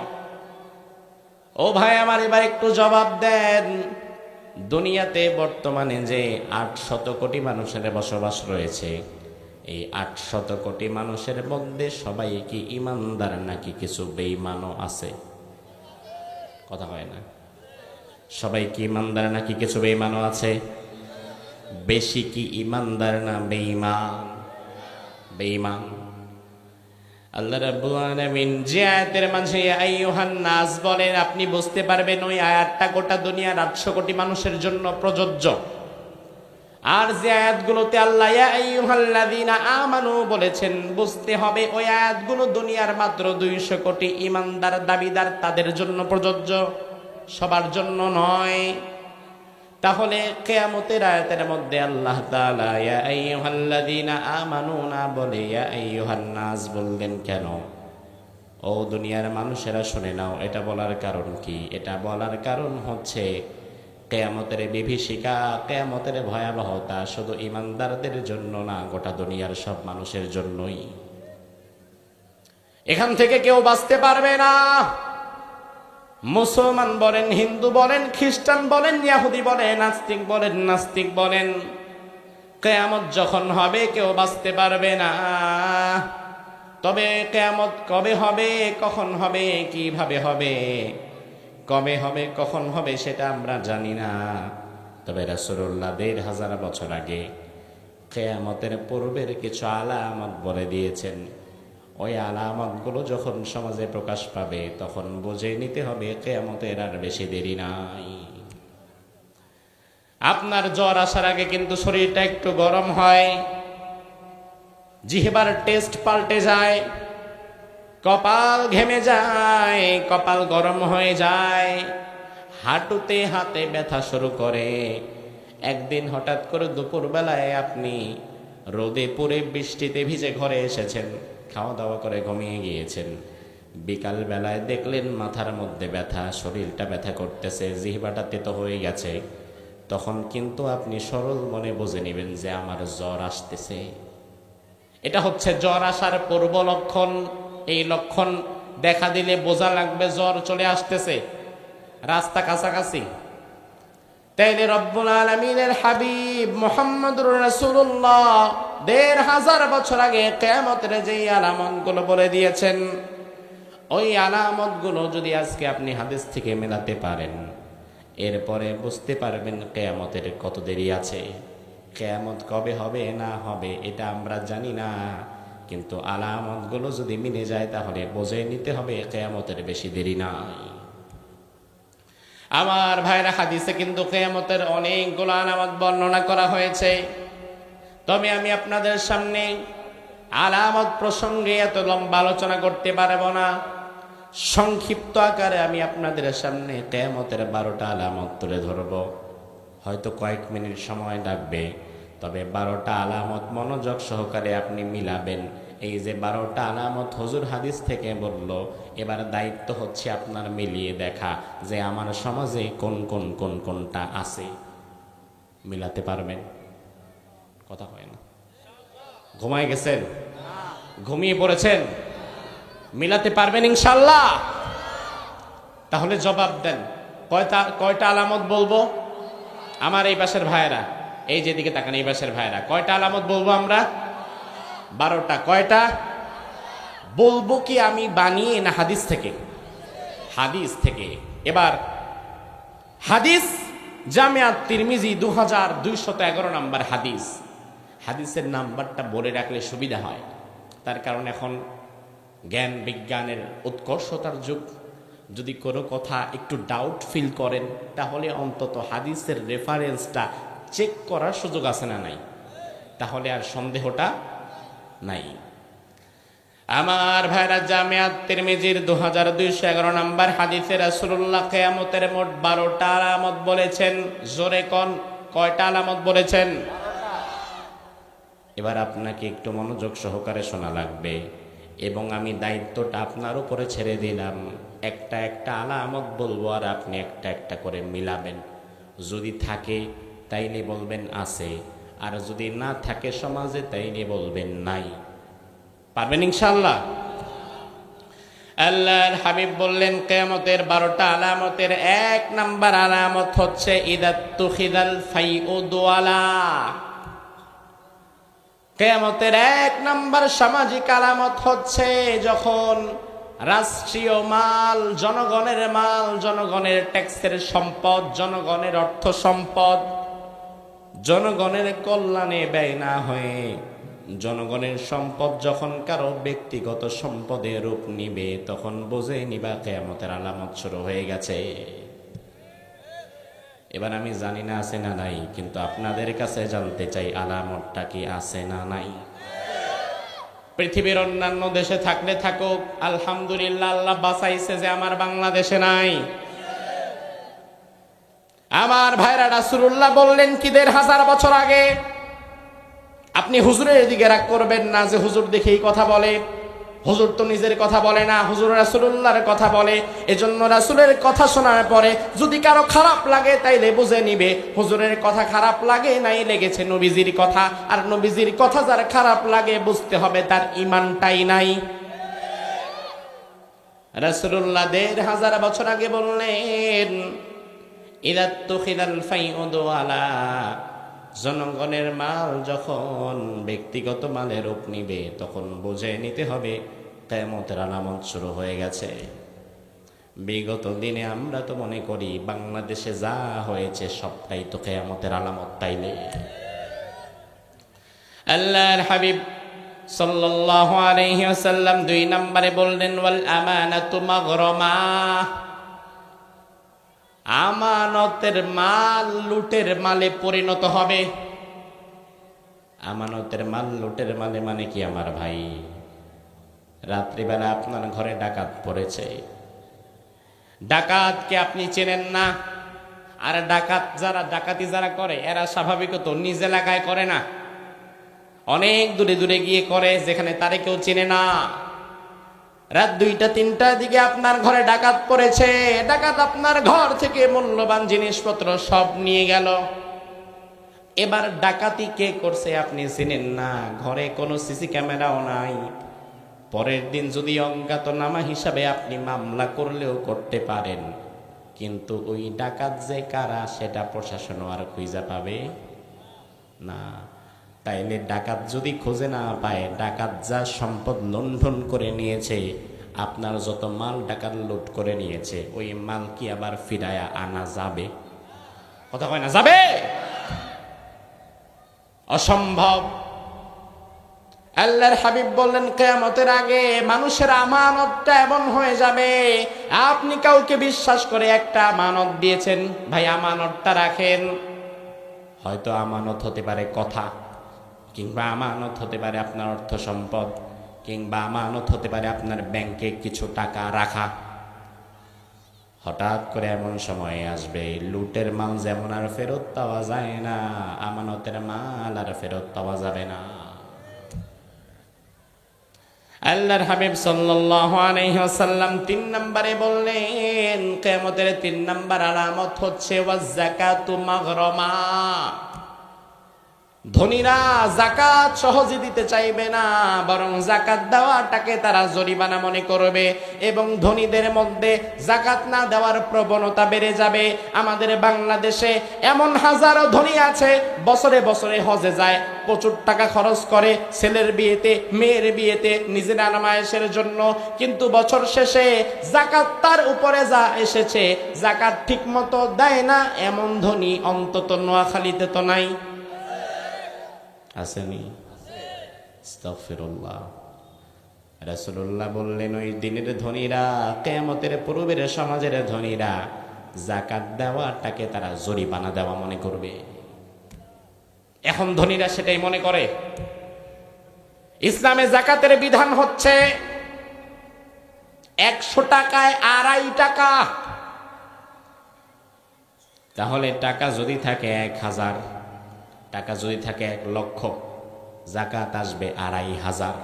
ও ভাই আমার, এবার একটু জবাব দেন। দুনিয়াতে বর্তমানে যে 800 কোটি মানুষের বসবাস রয়েছে, এই 800 কোটি মানুষের মধ্যে সবাই কি ইমানদার নাকি কিছু বেঈমানও আছে? কথা হয় না। সবাই কি ইমানদার নাকি কিছু বেঈমানও আছে? বেশি কি ইমানদার না বেঈমান? বেঈমান। আল্লাহ রাব্বুল আলামিন যে আয়াতের মাঝে ইয়া আইয়ুহান নাস বলেন, আপনি বুঝতে পারবেন ওই আয়াতটা গোটা দুনিয়ার 800 কোটি মানুষের জন্য প্রযোজ্য। আর যে আয়াতগুলোতে আল্লাহ ইয়া আইয়ুহাল্লাযীনা আমানু বলেছেন, বুঝতে হবে ওই আয়াতগুলো দুনিয়ার মাত্র 200 কোটি ইমানদার দাবিদার তাদের জন্য প্রযোজ্য, সবার জন্য নয়। তাহলে কিয়ামতের আয়াতের মধ্যে আল্লাহ তাআলা ইয়া আইয়ুহাল্লাযীনা আমানু না বলে ইয়া আইয়ুহান নাস বললেন কেন? ও দুনিয়ার মানুষেরা শুনে নাও। এটা বলার কারণ কি? এটা বলার কারণ হচ্ছে কিয়ামতের বিভীষিকা, কিয়ামতের ভয়াবহতা শুধু ইমানদারদের জন্য না, গোটা দুনিয়ার সব মানুষের জন্যই। এখান থেকে কেউ বাঁচতে পারবে না। মুসলমান বলেন, হিন্দু বলেন, খ্রিস্টান বলেন, ইহুদি বলেন, নাস্তিক বলেন, নাস্তিক বলেন, কিয়ামত যখন হবে কেউ বাঁচতে পারবে না। তবে কিয়ামত কবে হবে, কখন হবে, কিভাবে হবে, কবে হবে, কখন হবে সেটা আমরা জানি না। তবে রাসূলুল্লাহ 1500 বছর আগে কিয়ামতের পূর্বের কিছু আলামত বলে দিয়েছেন। ওই আলামতগুলো যখন সমাজে প্রকাশ পাবে তখন বুঝে নিতে হবে কিয়ামতের আর বেশি দেরি নাই। আপনার জ্বর আসার আগে কিন্তু শরীরটা একটু গরম হয়, জিহ্বার টেস্ট পাল্টে যায়, কপাল ঘেমে যায়, কপাল গরম হয়ে যায়, হাঁটুতে হাতে ব্যথা শুরু করে। একদিন হঠাৎ করে দুপুরবেলায় আপনি রোদে পুড়ে বৃষ্টিতে ভিজে ঘরে এসেছেন, খাওয়া দাওয়া করে ঘুমিয়ে গিয়েছেন। বিকাল বেলায় দেখলেন মাথার মধ্যে ব্যথা, শরীরটা ব্যথা করতেছে, জিহ্বাটা তেতো হয়ে গেছে। তখন কিন্তু আপনি সরল মনে বুঝে নেবেন যে আমার জ্বর আসতেছে। এটা হচ্ছে জ্বর আসার পূর্ব লক্ষণ। এই লক্ষণ দেখা দিলে বোঝা লাগবে জ্বর চলে আসতেছে, রাস্তা কাছাকাছি। তাইলে রব্বুল আলামিনের হাবিব মুহাম্মদুর রাসূলুল্লাহ 1500 বছর আগে কিয়ামতের যে আলামতগুলো বলে দিয়েছেন, ওই আলামতগুলো যদি আজকে আপনি হাদিস থেকে মেলাতে পারেন, এরপরে বুঝতে পারবেন কিয়ামতের কত দেরি আছে। কিয়ামত কবে হবে না হবে এটা আমরা জানি না, কিন্তু আলামতগুলো যদি মিলে যায় তাহলে বুঝে নিতে হবে কিয়ামতের বেশি দেরি নাই। আমার ভাইরা, হাদিসে কিন্তু কিয়ামতের অনেকগুলো আলামত বর্ণনা করা হয়েছে। তবে আমি আপনাদের সামনে আলামত প্রসঙ্গে এত লম্বা আলোচনা করতে পারবো না। সংক্ষিপ্ত আকারে আমি আপনাদের সামনে কিয়ামতের 12টা আলামত তুলে ধরব। হয়তো কয়েক মিনিট সময় লাগবে, তবে 12টা আলামত মনোযোগ সহকারে আপনি মিলাবেন। এই যে 12টা আলামত হুজুর হাদিস থেকে বলল, এবার দায়িত্ব হচ্ছে আপনার মিলিয়ে দেখা যে আমার সমাজে কোন কোন কোন কোনটা আছে। মিলাতে পারবেন? কথা হয় না। ঘুমায় গেছেন? ঘুমিয়ে পড়েছেন? মিলাতে পারবেন ইনশাল্লাহ? তাহলে জবাব দেন, কয়টা আলামত বলবো? আমার এই পাশের ভাইয়েরা, এই যেদিকে তাকান, এই পাশের ভাইয়েরা, কয়টা আলামত বলবো আমরা? 12টা। কয়টা বলবো? কি আমি বানিয়ে না হাদিস থেকে? হাদিস থেকে। এবার হাদিস জামিআত তিরমিজি 2211 নম্বর হাদিস। হাদিসের নাম্বারটা বলে রাখলে সুবিধা হয়, তার কারণ এখন জ্ঞান বিজ্ঞানের উৎকর্ষতার যুগ। যদি কোনো কথা একটু ডাউট ফিল করেন তাহলে অন্তত হাদিসের রেফারেন্সটা চেক করার সুযোগ আছে না নাই? তাহলে আর সন্দেহটা নাই। আমার ভাইরা, জামিআত তিরমিজির 2211 নম্বর হাদিসে রাসূলুল্লাহ কিয়ামতের মোট 12টা আলামত বলেছেন। জোরে কোন, কয়টা আলামত বলেছেন? এবার আপনাকে একটু মনোযোগ সহকারে শোনা লাগবে, এবং আমি দায়িত্বটা আপনার উপরে ছেড়ে দিলাম। একটা একটা আলামত বলবো আর আপনি একটা একটা করে মিলাবেন। যদি থাকে তাইলে বলবেন আছে, আর যদি না থাকে সমাজে তাইলে বলবেন নাই। পারবেন ইনশাআল্লাহ? আল্লাহর হাবিব বললেন কিয়ামতের 12টা আলামতের 1 নাম্বার আলামত হচ্ছে ইদাত্তুখিদাল ফাইউ দুআলা। কিয়ামতের 1 নাম্বার সামাজিক আলামত হচ্ছে যখন রাষ্ট্রীয় মাল, জনগণের ট্যাক্সের সম্পদ, জনগণের অর্থ সম্পদ জনগণের কল্যাণে ব্যয় না হয়ে জনগণের সম্পদ যখন কারো ব্যক্তিগত সম্পদে রূপ নিবে, তখন বুঝে নিবা কিয়ামতের আলামত শুরু হয়ে গেছে। এবার আমি জানি না আছে না নাই, কিন্তু আপনাদের কাছে জানতে চাই আলামতটা কি আছে না নাই। পৃথিবীর অন্যান্য দেশে থাকলে থাকুক, আলহামদুলিল্লাহ আল্লাহ বাঁচাইছে যে আমার বাংলাদেশে নাই। আমার ভাইরা, রাসূলুল্লাহ বললেন কি ১৫০০ বছর আগে, আপনি হুজুরের দিকে রাগ করবেন না যে হুজুর দেখে এই কথা বলে। হুজুর তো নিজের কথা বলে না, হুজুর রাসূলুল্লাহর কথা বলে। এজন্য রাসূলের কথা শোনার পরে যদি কারো খারাপ লাগে তাইলে বুঝে নিবে হুজুরের কথা খারাপ লাগে নাই, লেগেছে নবীজির কথা। আর নবীজির কথা যার খারাপ লাগে বুঝতে হবে তার ঈমানটাই নাই। রাসূলুল্লাহ ১৫০০ বছর আগে বললেন ইদাত্তুখিদাল ফাইউ দুআলা, জনগণের মাল যখন ব্যক্তিগত মালের রূপ নিবে তখন বুঝে নিতে হবে কিয়ামতের আলামত শুরু হয়ে গেছে। বিগত দিনে আমরা তো মনে করি বাংলাদেশে যা হয়েছে সবটাই তো কিয়ামতের আলামত। তাইলে আল্লাহর হাবিব সাল্লাল্লাহু আলাইহি ওয়াসাল্লাম 2 নম্বরে বললেন ওয়াল আমানাতু মাগরামা, আমানতের মাল লুটের মালে পরিণত হবে। আমানতের মাল লুটের মালে মানে কি আমার ভাই? রাত্রিবেলা আপনার ঘরে ডাকাত পড়েছে, ডাকাতকে আপনি চেনেন না। আর ডাকাতি যারা করে এরা স্বাভাবিকত নিজ এলাকায় করে না, অনেক দূরে দূরে গিয়ে করে যেখানে তারে কেউ চেনে না। রাত 2টা 3টার দিকে আপনার ঘরে ডাকাত পড়েছে, ডাকাত আপনার ঘর থেকে মূল্যবান জিনিসপত্র সব নিয়ে গেল। এবার ডাকাতি কে করছে আপনি চিনেন না, ঘরে কোনো সিসি ক্যামেরাও নাই। পরের দিন যদি অজ্ঞাতনামা হিসাবে আপনি মামলা করলেও করতে পারেন, কিন্তু ওই ডাকাত যে কারা সেটা প্রশাসনও আর খুঁজে পাবে না। তাইলে ডাকাত যদি খুঁজে না পায়, ডাকাত যা সম্পদ লুণ্ঠন করে নিয়েছে, আপনার যত মাল ডাকাত লুট করে নিয়েছে, ওই মাল কি আবার ফিরায়া আনা যাবে? কথা কয় না, যাবে? অসম্ভব। আল্লাহর হাবিব বললেন কিয়ামতের আগে মানুষের আমানতটা এমন হয়ে যাবে, আপনি কাউকে বিশ্বাস করে একটা আমানত দিয়েছেন, ভাই আমানতটা রাখেন। হয়তো আমানত হতে পারে কথা, কিংবা আমানত হতে পারে আপনার অর্থ সম্পদ, কিংবা আমানত হতে পারে আপনার ব্যাংকে কিছু টাকা রাখা। হঠাৎ করে এমন সময় আসবে, লুটের মাল যেমন আর ফেরত পাওয়া যায় না, আমানতের মাল আর ফেরত পাওয়া যাবে না। আল্লাহর হাবিব সাল্লাল্লাহু আলাইহি ওয়াসাল্লাম 3 নম্বরে বললেন কিয়ামতের 3 নম্বর আলামত হচ্ছে ওয়াজ যাকাতু মাগরামা। ধনীরা যাকাত সহজে দিতে চাইবে না, বরং যাকাত দেওয়াটাকে তারা জরিমানা মনে করবে, এবং ধনীদের মধ্যে যাকাত না দেওয়ার প্রবণতা বেড়ে যাবে। আমাদের বাংলাদেশে এমন হাজারো ধনী আছে, বছরে বছরে হজে যায়, প্রচুর টাকা খরচ করে ছেলের বিয়েতে, মেয়ের বিয়েতে, নিজের আরামায়েশের জন্য, কিন্তু বছর শেষে যাকাত তার উপরে যা এসেছে যাকাত ঠিক মতো দেয় না। এমন ধনী অন্তত নোয়াখালীতে তো নাই, আসেনি? আস্তাগফিরুল্লাহ। রাসূলুল্লাহ বললেন ওই দিনের ধনীরা, কিয়ামতের পূর্বের সমাজের ধনীরা যাকাত দেওয়াটাকে তারা জরিমানা দেওয়া মনে করবে। এখন ধনীরা সেটাই মনে করে। ইসলামে যাকাতের বিধান হচ্ছে 100 টাকায় 2.5 টাকা। তাহলে টাকা যদি থাকে 1000, টাকা যদি থাকে 1 লক্ষ, যাকাত আসবে 2,500।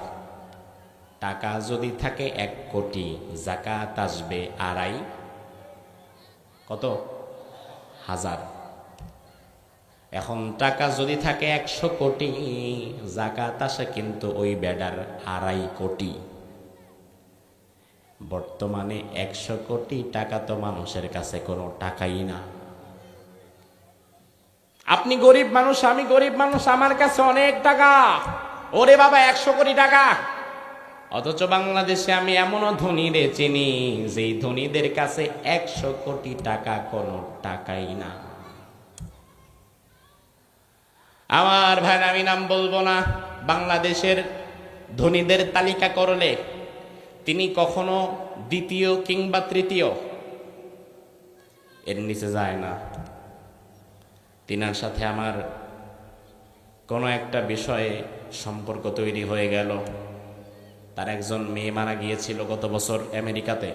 টাকা যদি থাকে 1 কোটি, যাকাত আসবে 2.5 কত হাজার। এখন টাকা যদি থাকে 100 কোটি, জাকাত আসে কিন্তু ওই বেডার 2.5 কোটি। বর্তমানে 100 কোটি টাকা তো মানুষের কাছে কোনো টাকাই না। আপনি গরিব মানুষ, আমি গরিব মানুষ, আমার কাছে অনেক টাকা, ওরে বাবা 100 কোটি টাকা। অথচ বাংলাদেশে আমি এমনও ধনীরে চিনি যেই ধনীদের কাছে 100 কোটি টাকা কোনো টাকাই না। আমার ভাই, আমি নাম বলবো না, বাংলাদেশের ধনীদের তালিকা করলে তিনি কখনো দ্বিতীয় কিংবা তৃতীয় এর নিচে যায় না। তিনার সাথে আমার কোনো একটা বিষয়ে সম্পর্ক তৈরি হয়ে গেল। তার একজন মেয়ে মারা গিয়েছিল গত বছর আমেরিকাতে।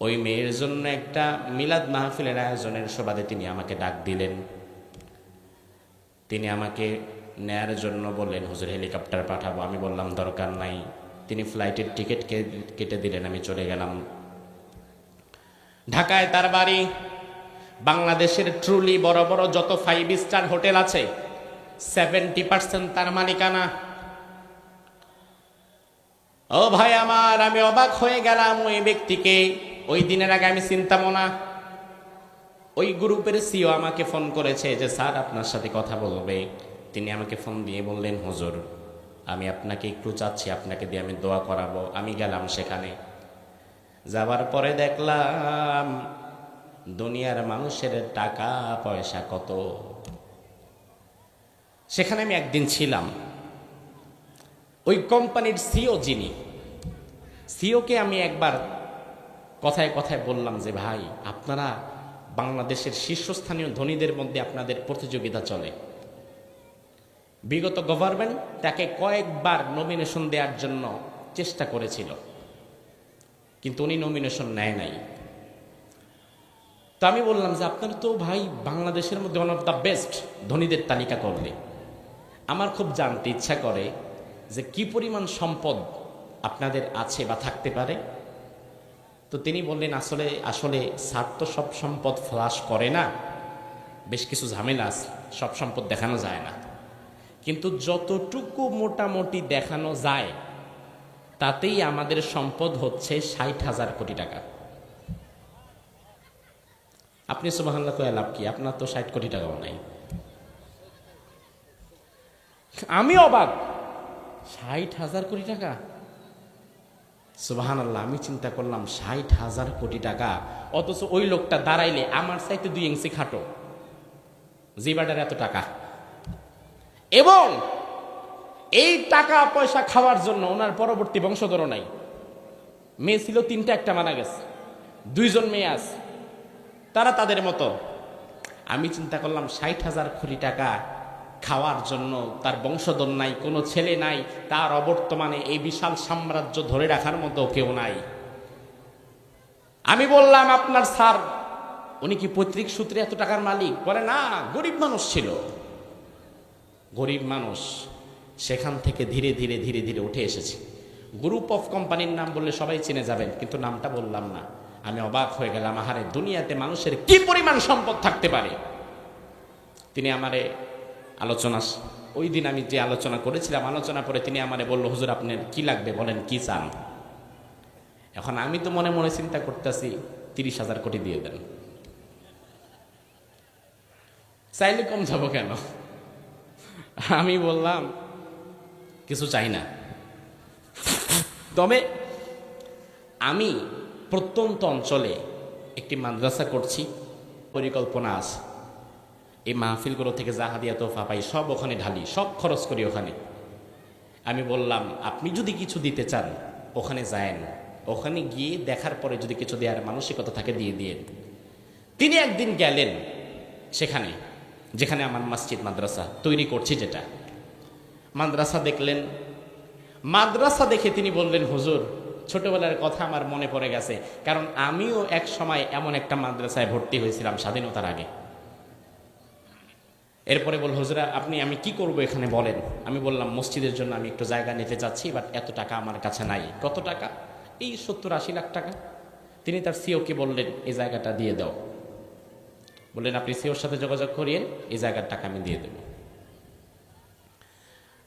ওই মেয়ের জন্য একটা মিলাদ মাহফিলের আয়োজনের সুবাদে তিনি আমাকে ডাক দিলেন। তিনি আমাকে নেয়ার জন্য বললেন, হুজুর হেলিকপ্টার পাঠাবো। আমি বললাম দরকার নাই। তিনি ফ্লাইটের টিকিট কেটে দিলেন, আমি চলে গেলাম। ঢাকায় তার বাড়ি। বাংলাদেশের ট্রুলি বড় বড় যত 5 স্টার হোটেল আছে 70% তার মালিকানা। ও ভাই আমার, আমি অবাক হয়ে গেলাম। ওই ব্যক্তিকে ওই দিনের আগে আমি চিনতাম না। ওই গ্রুপের সিও আমাকে ফোন করেছে যে স্যার আপনার সাথে কথা বলবে। তিনি আমাকে ফোন দিয়ে বললেন, হুজুর আমি আপনাকে একটু চাচ্ছি, আপনাকে দিয়ে আমি দোয়া করাবো। আমি গেলাম সেখানে। যাবার পরে দেখলাম দুনিয়ার মানুষের টাকা পয়সা কত। সেখানে আমি একদিন ছিলাম। ওই কোম্পানির সিও যিনি, সিওকে আমি একবার কথায় কথায় বললাম যে ভাই, আপনারা বাংলাদেশের শীর্ষস্থানীয় ধনীদের মধ্যে আপনাদের প্রতিযোগিতা চলে। বিগত গভর্নমেন্ট তাকে কয়েকবার নমিনেশন দেওয়ার জন্য চেষ্টা করেছিল, কিন্তু উনি নমিনেশন নেয় নাই। তো আমি বললাম যে আপনারা তো ভাই বাংলাদেশের মধ্যে ওয়ান অফ দ্য বেস্ট ধনীদের তালিকা করলে, আমার খুব জানতে ইচ্ছা করে যে কি পরিমাণ সম্পদ আপনাদের আছে বা থাকতে পারে। তো তিনি বললেন, আসলে স্যার তো সব সম্পদ ফ্লাশ করে না, বেশ কিছু ঝামেলা আছে, সব সম্পদ দেখানো যায় না, কিন্তু যতটুকু মোটামুটি দেখানো যায় তাতেই আমাদের সম্পদ হচ্ছে 60,000 কোটি টাকা। আপনি সুবহানাল্লাহ কয়ে লাভ কি? আপনার তো 60 কোটি টাকাও নাই। আমি অবাক, 60,000 কোটি টাকা! সুবহানাল্লাহ। আমি চিন্তা করলাম 60,000 কোটি টাকা, অথচ ওই লোকটা দাঁড়াইলে আমার চাইতে 2 ইঞ্চি খাটো, জিবাডার এত টাকা। এবং এই টাকা পয়সা খাওয়ার জন্য ওনার পরবর্তী বংশধরও নাই। মেয়ে ছিল 3টা, একটা মারা গেছে, 2 জন মেয়ে আছে, তারা তাদের মতো। আমি চিন্তা করলাম 60,000 কোটি টাকা খাওয়ার জন্য তার বংশধর নাই, কোনো ছেলে নাই, তার অবর্তমানে এই বিশাল সাম্রাজ্য ধরে রাখার মতো কেউ নাই। আমি বললাম, আপনার স্যার উনি কি পৈতৃক সূত্রে এত টাকার মালিক? বলে না, গরিব মানুষ ছিল, গরিব মানুষ, সেখান থেকে ধীরে ধীরে ধীরে ধীরে উঠে এসেছে। গ্রুপ অফ কোম্পানির নাম বললে সবাই চিনে যাবেন, কিন্তু নামটা বললাম না। আমি অবাক হয়ে গেলাম, আহারে দুনিয়াতে মানুষের কি পরিমাণ সম্পদ থাকতে পারে। তিনি আমারে আলোচনা, ওই দিন আমি যে আলোচনা করেছিলাম, আলোচনা করে তিনি আমারে বলল, হুজুর আপনার কি লাগবে বলেন, কি চান? এখন আমি তো মনে মনে চিন্তা করতেছি 30,000 কোটি দিয়ে দেন, চাইলে কম যাব কেন? আমি বললাম কিছু চাই না, তবে আমি প্রত্যন্ত অঞ্চলে একটি মাদ্রাসা করছি, পরিকল্পনা আছে। এই মাহফিলগুলো থেকে যা হাদিয়া তোফা পাই সব ওখানে ঢালি, সব খরচ করি ওখানে। আমি বললাম, আপনি যদি কিছু দিতে চান ওখানে যায়েন, ওখানে গিয়ে দেখার পরে যদি কিছু দেওয়ার মানসিকতা থাকে দিয়ে দিয়েন। তিনি একদিন গেলেন সেখানে, যেখানে আমার মসজিদ মাদ্রাসা তৈরি করছি, যেটা মাদ্রাসা দেখলেন। মাদ্রাসা দেখে তিনি বললেন, হুজুর ছোটবেলার কথা আমার মনে পড়ে গেছে, কারণ আমিও এক সময় এমন একটা মাদ্রাসায় ভর্তি হয়েছিলাম স্বাধীনতার আগে। এরপরে বল, হুজুরা আমি কি করব এখানে বলেন? আমি বললাম, মসজিদের জন্য আমি একটু জায়গা নিতে চাচ্ছি, বাট এত টাকা আমার কাছে নাই। কত টাকা? এই 70-80 লাখ টাকা। তিনি তার সিওকে বললেন, এই জায়গাটা দিয়ে দাও। বললেন আপনি সিওর সাথে যোগাযোগ করিয়ে এই জায়গার টাকা আমি দিয়ে দেব।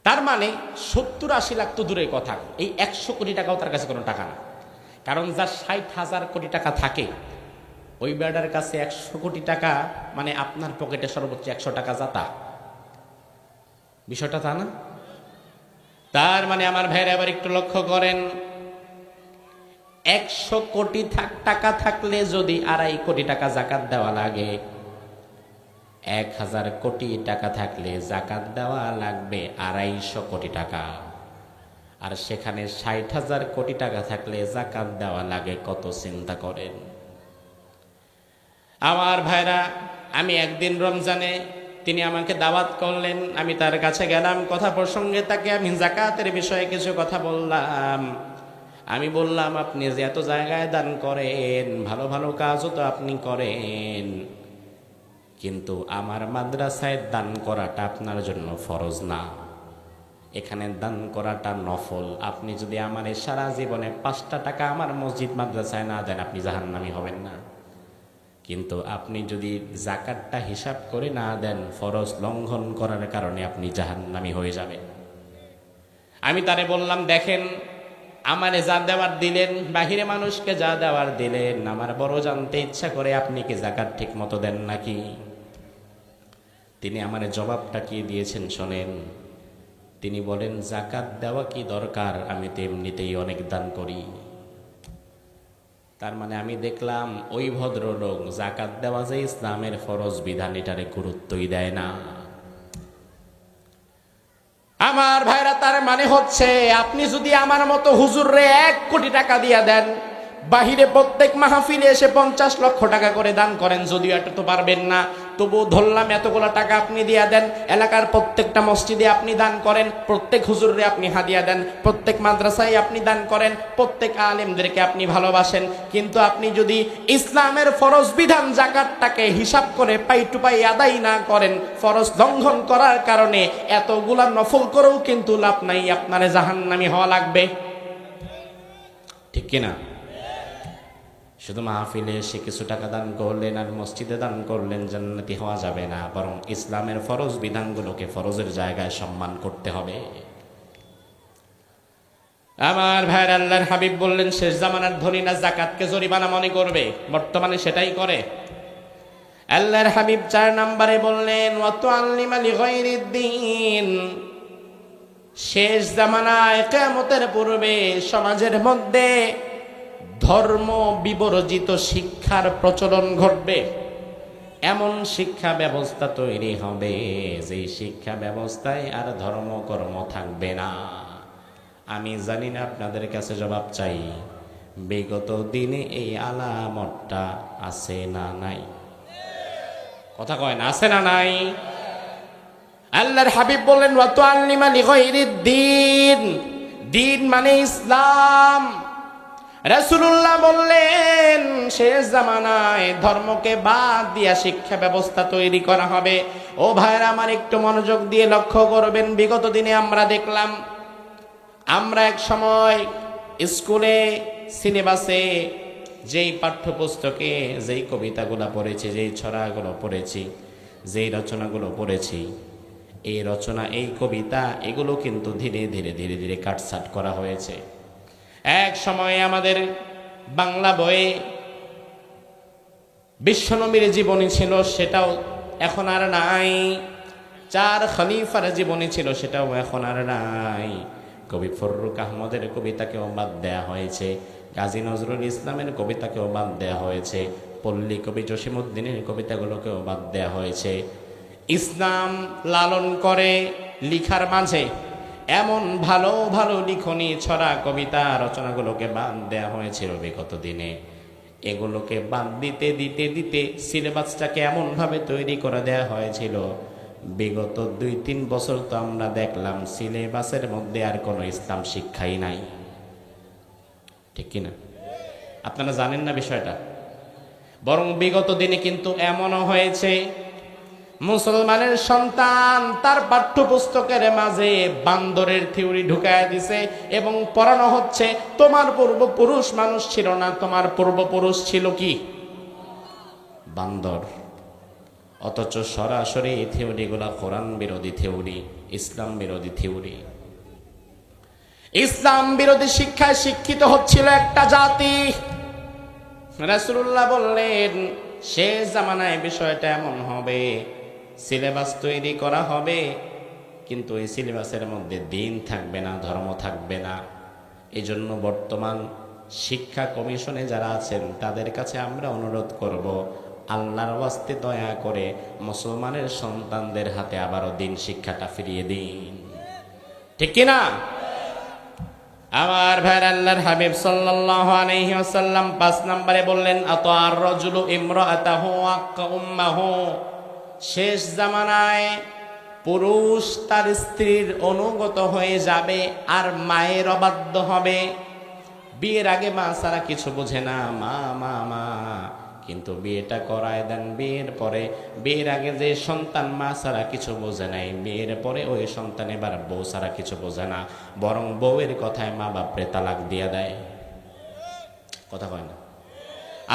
তার মানে 70-80 লাখ তো দূরের কথা, এই 100 কোটি টাকাও তার কাছে কোনো টাকা না। কারণ যার 60,000 কোটি টাকা থাকে ওই বেটার কাছে 100 কোটি টাকা মানে আপনার পকেটে সর্বোচ্চ 100 টাকা যাতা, বিষয়টা তা না? তার মানে আমার ভাইরা আবার একটু লক্ষ্য করেন, 100 কোটি টাকা থাকলে যদি 2.5 কোটি টাকা জাকাত দেওয়া লাগে, 1000 কোটি টাকা থাকলে জাকাত দেওয়া লাগবে 250 কোটি টাকা। আর সেখানে 60,000 কোটি টাকা থাকলে জাকাত দেওয়া লাগে কত, চিন্তা করেন। আমার ভাইরা, আমি একদিন রমজানে তিনি আমাকে দাওয়াত করলেন, আমি তার কাছে গেলাম, কথা প্রসঙ্গে তাকে আমি জাকাতের বিষয়ে কিছু কথা বললাম। আমি বললাম আপনি যে এত জায়গায় দান করেন, ভালো ভালো কাজও তো আপনি করেন, কিন্তু আমার মাদ্রাসায় দান করাটা আপনার জন্য ফরজ না, এখানে দান করাটা নফল। আপনি যদি আমার সারা জীবনে 5টা টাকা আমার মসজিদ মাদ্রাসায় না দেন আপনি জাহান্নামী হবেন না, কিন্তু আপনি যদি জাকাতটা হিসাব করে না দেন ফরজ লঙ্ঘন করার কারণে আপনি জাহান্নামী হয়ে যাবেন। আমি তারে বললাম দেখেন, আমারে যা দেওয়ার দিলেন, বাহিরে মানুষকে যা দেওয়ার দিলেন, আমার বড় জানতে ইচ্ছা করে আপনি কি জাকাত ঠিক মতো দেন নাকি? তিনি আমারে জবাবটা কি দিয়েছেন শোনেন। তিনি বলেন জাকাত দেওয়া কি দরকার, আমি তো এমনিতেই অনেক দান করি। তার মানে আমি দেখলাম ওই ভদ্রলোক জাকাত দেওয়া যে ইসলামের ফরজ বিধান এটারে গুরুত্বই দেয় না। আমার ভাইরা, তার মানে হচ্ছে আপনি যদি আমার মতো হুজুররে 1 কোটি টাকা দিয়া দেন, বাহিরে প্রত্যেক মাহফিলে এসে 50 লক্ষ টাকা করে দান করেন, যদিও এটা তো পারবেন না, তবু ধরলাম এতগুলো টাকা আপনি দিয়া দেন, এলাকার প্রত্যেকটা মসজিদে আপনি দান করেন, প্রত্যেক হুজুররে আপনি হাদিয়া দেন, প্রত্যেক মাদ্রাসায় আপনি দান করেন, প্রত্যেক আলেমদেরকে আপনি ভালোবাসেন, কিন্তু আপনি যদি ইসলামের ফরজ বিধান জাকাতটাকে হিসাব করে পাই টু পাই আদায় না করেন, ফরজ লঙ্ঘন করার কারণে এতগুলা নফল করেও কিন্তু লাভ নাই, আপনার জাহান্নামী হওয়া লাগবে। ঠিক কিনা? শুধু মাহফিলে এসে কিছু টাকা দান করলেন আর মসজিদে দান করলেন জান্নাতি হওয়া যাবে না, বরং ইসলামের ফরজ বিধানগুলোকে ফরজের জায়গায় সম্মান করতে হবে। আমার ভাইয়ের আল্লাহর হাবিব বললেন শেষ জামানার ধনীরা জাকাতকে জরিমানা মনে করবে, বর্তমানে সেটাই করে। আল্লাহর হাবিব 4 নম্বরে বললেন ওয়াতুআল্লিমা লিগাইরিদ্দিন, শেষ জামানায় কিয়ামতের পূর্বে সমাজের মধ্যে ধর্ম বিবর্জিত শিক্ষার প্রচলন ঘটবে, এমন শিক্ষা ব্যবস্থা তৈরি হবে যে শিক্ষা ব্যবস্থায় আর ধর্মকর্ম থাকবে না। আমি জানি না, আপনাদের কাছে জবাব চাই, বিগত দিনে এই আলামতটা আছে না নাই? কথা কয় না, আছে না নাই? আল্লাহর হাবিব বললেন ওয়াতুআল্লিমা লিগাইরিদ্দিন, দিন মানে ইসলাম। রাসূলুল্লাহ বললেন শেষ জামানায় ধর্মকে বাদ দিয়া শিক্ষা ব্যবস্থা তৈরি করা হবে। ও ভাইরা আমার, একটু মনোযোগ দিয়ে লক্ষ্য করবেন, বিগত দিনে আমরা দেখলাম, আমরা এক সময় স্কুলে সিলেবাসে যেই পাঠ্যপুস্তকে যেই কবিতাগুলো পড়েছি, যেই ছড়াগুলো পড়েছি, যেই রচনাগুলো পড়েছি, এই রচনা, এই কবিতা, এগুলো কিন্তু ধীরে ধীরে ধীরে ধীরে কাটছাট করা হয়েছে। এক সময় আমাদের বাংলা বইয়ে বিশ্বনবীর জীবনী ছিল, সেটাও এখন আর নাই। 4 খলিফার জীবনী ছিল, সেটাও এখন আর নাই। কবি ফররুক আহমদের কবিতাকেও বাদ দেয়া হয়েছে, কাজী নজরুল ইসলামের কবিতাকেও বাদ দেয়া হয়েছে, পল্লী কবি জসিমউদ্দিনের কবিতাগুলোকেও বাদ দেয়া হয়েছে। ইসলাম লালন করে লিখার মাঝে এমন ভালো ভালো লিখনি, ছড়া, কবিতা, রচনাগুলোকে বাদ দেওয়া হয়েছিল বিগত দিনে। এগুলোকে বাদ দিতে দিতে দিতে সিলেবাসটাকে এমনভাবে তৈরি করে দেওয়া হয়েছিল, বিগত 2-3 বছর তো আমরা দেখলাম সিলেবাসের মধ্যে আর কোনো ইসলাম শিক্ষাই নাই। ঠিক কিনা? আপনারা জানেন না বিষয়টা? বরং বিগত দিনে কিন্তু এমনও হয়েছে মুসলমানের সন্তান তার পাঠ্যপুস্তকের মাঝে বান্দরের থিওরি ঢুকায় দিছে এবং পড়ানো হচ্ছে তোমার পূর্বপুরুষ মানুষ ছিল না, তোমার পূর্বপুরুষ ছিল কি? বান্দর। অথচ সরাসরি এই থিওরিগুলা কোরআন বিরোধী থিওরি, ইসলাম বিরোধী থিওরি। ইসলাম বিরোধী শিক্ষায় শিক্ষিত হচ্ছিল একটা জাতি। রাসূলুল্লাহ বললেন শেষ জামানায় বিষয়টা এমন হবে, সিলেবাস তৈরি করা হবে, কিন্তু এই সিলেবাসের মধ্যে দিন থাকবে না, ধর্ম থাকবে না। এই জন্য বর্তমান শিক্ষা কমিশনে যারা আছেন তাদের কাছে আমরা অনুরোধ করব, আল্লাহর ওয়াস্তে দয়া করে মুসলমানের সন্তানদের হাতে আবারও দিন শিক্ষাটা ফিরিয়ে দিন। ঠিক কিনা? আমার ভাই, আল্লাহর হাবিব সাল্লাল্লাহু আলাইহি ওয়াসাল্লাম 5 নম্বরে বললেন আতার রাজুলু ইমরাআতাহু ওয়া উম্মাহু। শেষ জামানায় পুরুষ তার স্ত্রীর অনুগত হয়ে যাবে আর মায়ের অবাধ্য হবে। বিয়ের আগে মা ছাড়া কিছু বোঝে না, মা মা মা, কিন্তু বিয়েটা করায় দেন, বিয়ের আগে যে সন্তান মা ছাড়া কিছু বোঝে নাই, বিয়ের পরে ওই সন্তান এবার বউ ছাড়া কিছু বোঝে না, বরং বউয়ের কথায় মা বাপরে তালাক দিয়ে দেয়। কথা কয় না?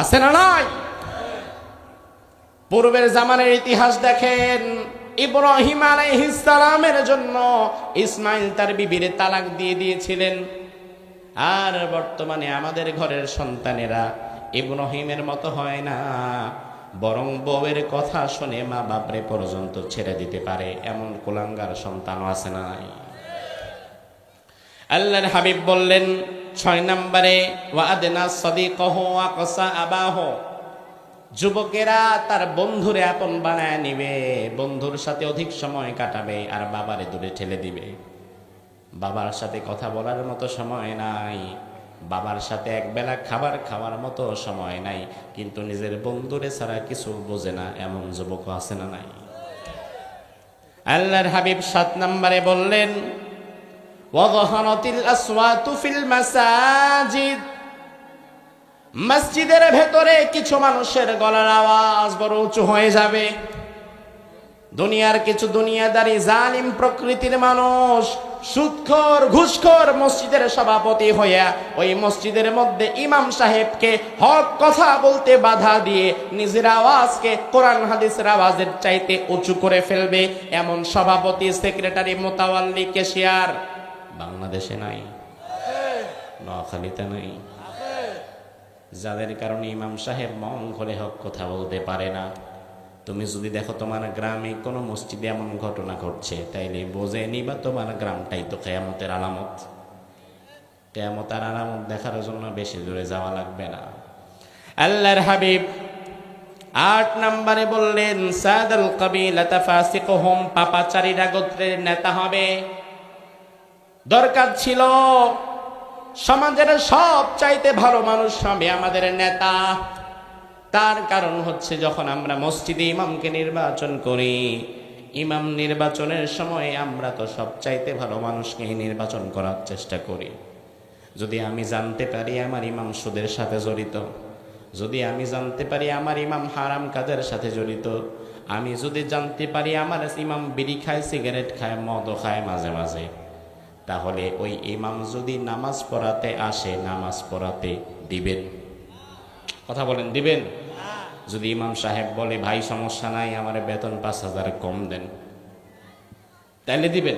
আছে না নাই? পূর্বের জামানের ইতিহাস দেখেন, ইব্রাহিম আলাইহিস সালামের জন্য ইসমাইল তার বিবিরে তালাক দিয়ে দিয়েছিলেন। আর বর্তমানে আমাদের ঘরের সন্তানেরা ইব্রাহিমের মতো হয় না, বরং বউয়ের কথা শুনে মা বাপরে পর্যন্ত ছেড়ে দিতে পারে, এমন কুলাঙ্গার সন্তানও আছে না? আল্লাহর হাবিব বললেন 6 নম্বরে ওয়াদনা সাদিকাহু ওয়া কাসা আবাহু। যুবকেরা তার বন্ধুরে আপন বানায় নিবে, বন্ধুর সাথে অধিক সময় কাটাবে আর বাবারে দূরে ঠেলে দিবে। বাবার সাথে কথা বলার মতো সময় নাই, বাবার সাথে একবেলা খাবার খাওয়ার মতো সময় নাই, কিন্তু নিজের বন্ধুরে ছাড়া কিছু বোঝে না, এমন যুবক আছে না নাই? আল্লাহর হাবিব 7 নম্বরে বললেন ওয়াযহারাতিল আসওয়াতু ফিল মাসাজিদ। মসজিদের ভেতরে কিছু মানুষের গলার আওয়াজ বড় উঁচু হয়ে যাবে। দুনিয়ার কিছু দুনিয়াদারি জালিম প্রকৃতির মানুষ, সুদখোর ঘুষখোর মসজিদের সভাপতি হইয়া ওই মসজিদের মধ্যে ইমাম সাহেবকে হক কথা বলতে বাধা দিয়ে নিজের আওয়াজকে কোরআন হাদিসের আওয়াজের চাইতে উঁচু করে ফেলবে, এমন সভাপতি, সেক্রেটারি, মোতাওয়াল্লি, ক্যাশিয়ার বাংলাদেশে নাই, নোয়াখালীতে নাই, যাদের কারণে ইমাম সাহেব মন খুলে হক কথা বলতে পারে না। তুমি যদি দেখো তোমার গ্রামে কোনো মসজিদে এমন ঘটনা ঘটছে, তাইলে বোঝে নিবা তোমার গ্রামটাই তো কিয়ামতের আলামত। কিয়ামতের আলামত দেখার জন্য বেশি দূরে যাওয়া লাগবে না। আল্লাহর হাবিব 8 নম্বরে বললেন সাদাল কাবিলাতা ফাসিকুহুম, পাপাচারীরা গোত্রের নেতা হবে। দরকার ছিল সমাজের সব চাইতে ভালো মানুষ হবে আমাদের নেতা। তার কারণ হচ্ছে যখন আমরা মসজিদে ইমামকে নির্বাচন করি, ইমাম নির্বাচনের সময় আমরা তো সব চাইতে ভালো মানুষকে নির্বাচন করার চেষ্টা করি। যদি আমি জানতে পারি আমার ইমাম সুদের সাথে জড়িত, যদি আমি জানতে পারি আমার ইমাম হারাম কাজের সাথে জড়িত, আমি যদি জানতে পারি আমার ইমাম বিড়ি খায়, সিগারেট খায়, মদও খায় মাঝে মাঝে, তাহলে ওই ইমাম যদি নামাজ পড়াতে আসে, নামাজ পড়াতে দিবেন? কথা বলেন, দিবেন? যদি ইমাম সাহেব বলে ভাই সমস্যা নাই, আমার বেতন 5,000 কম দেন, তাইলে দিবেন?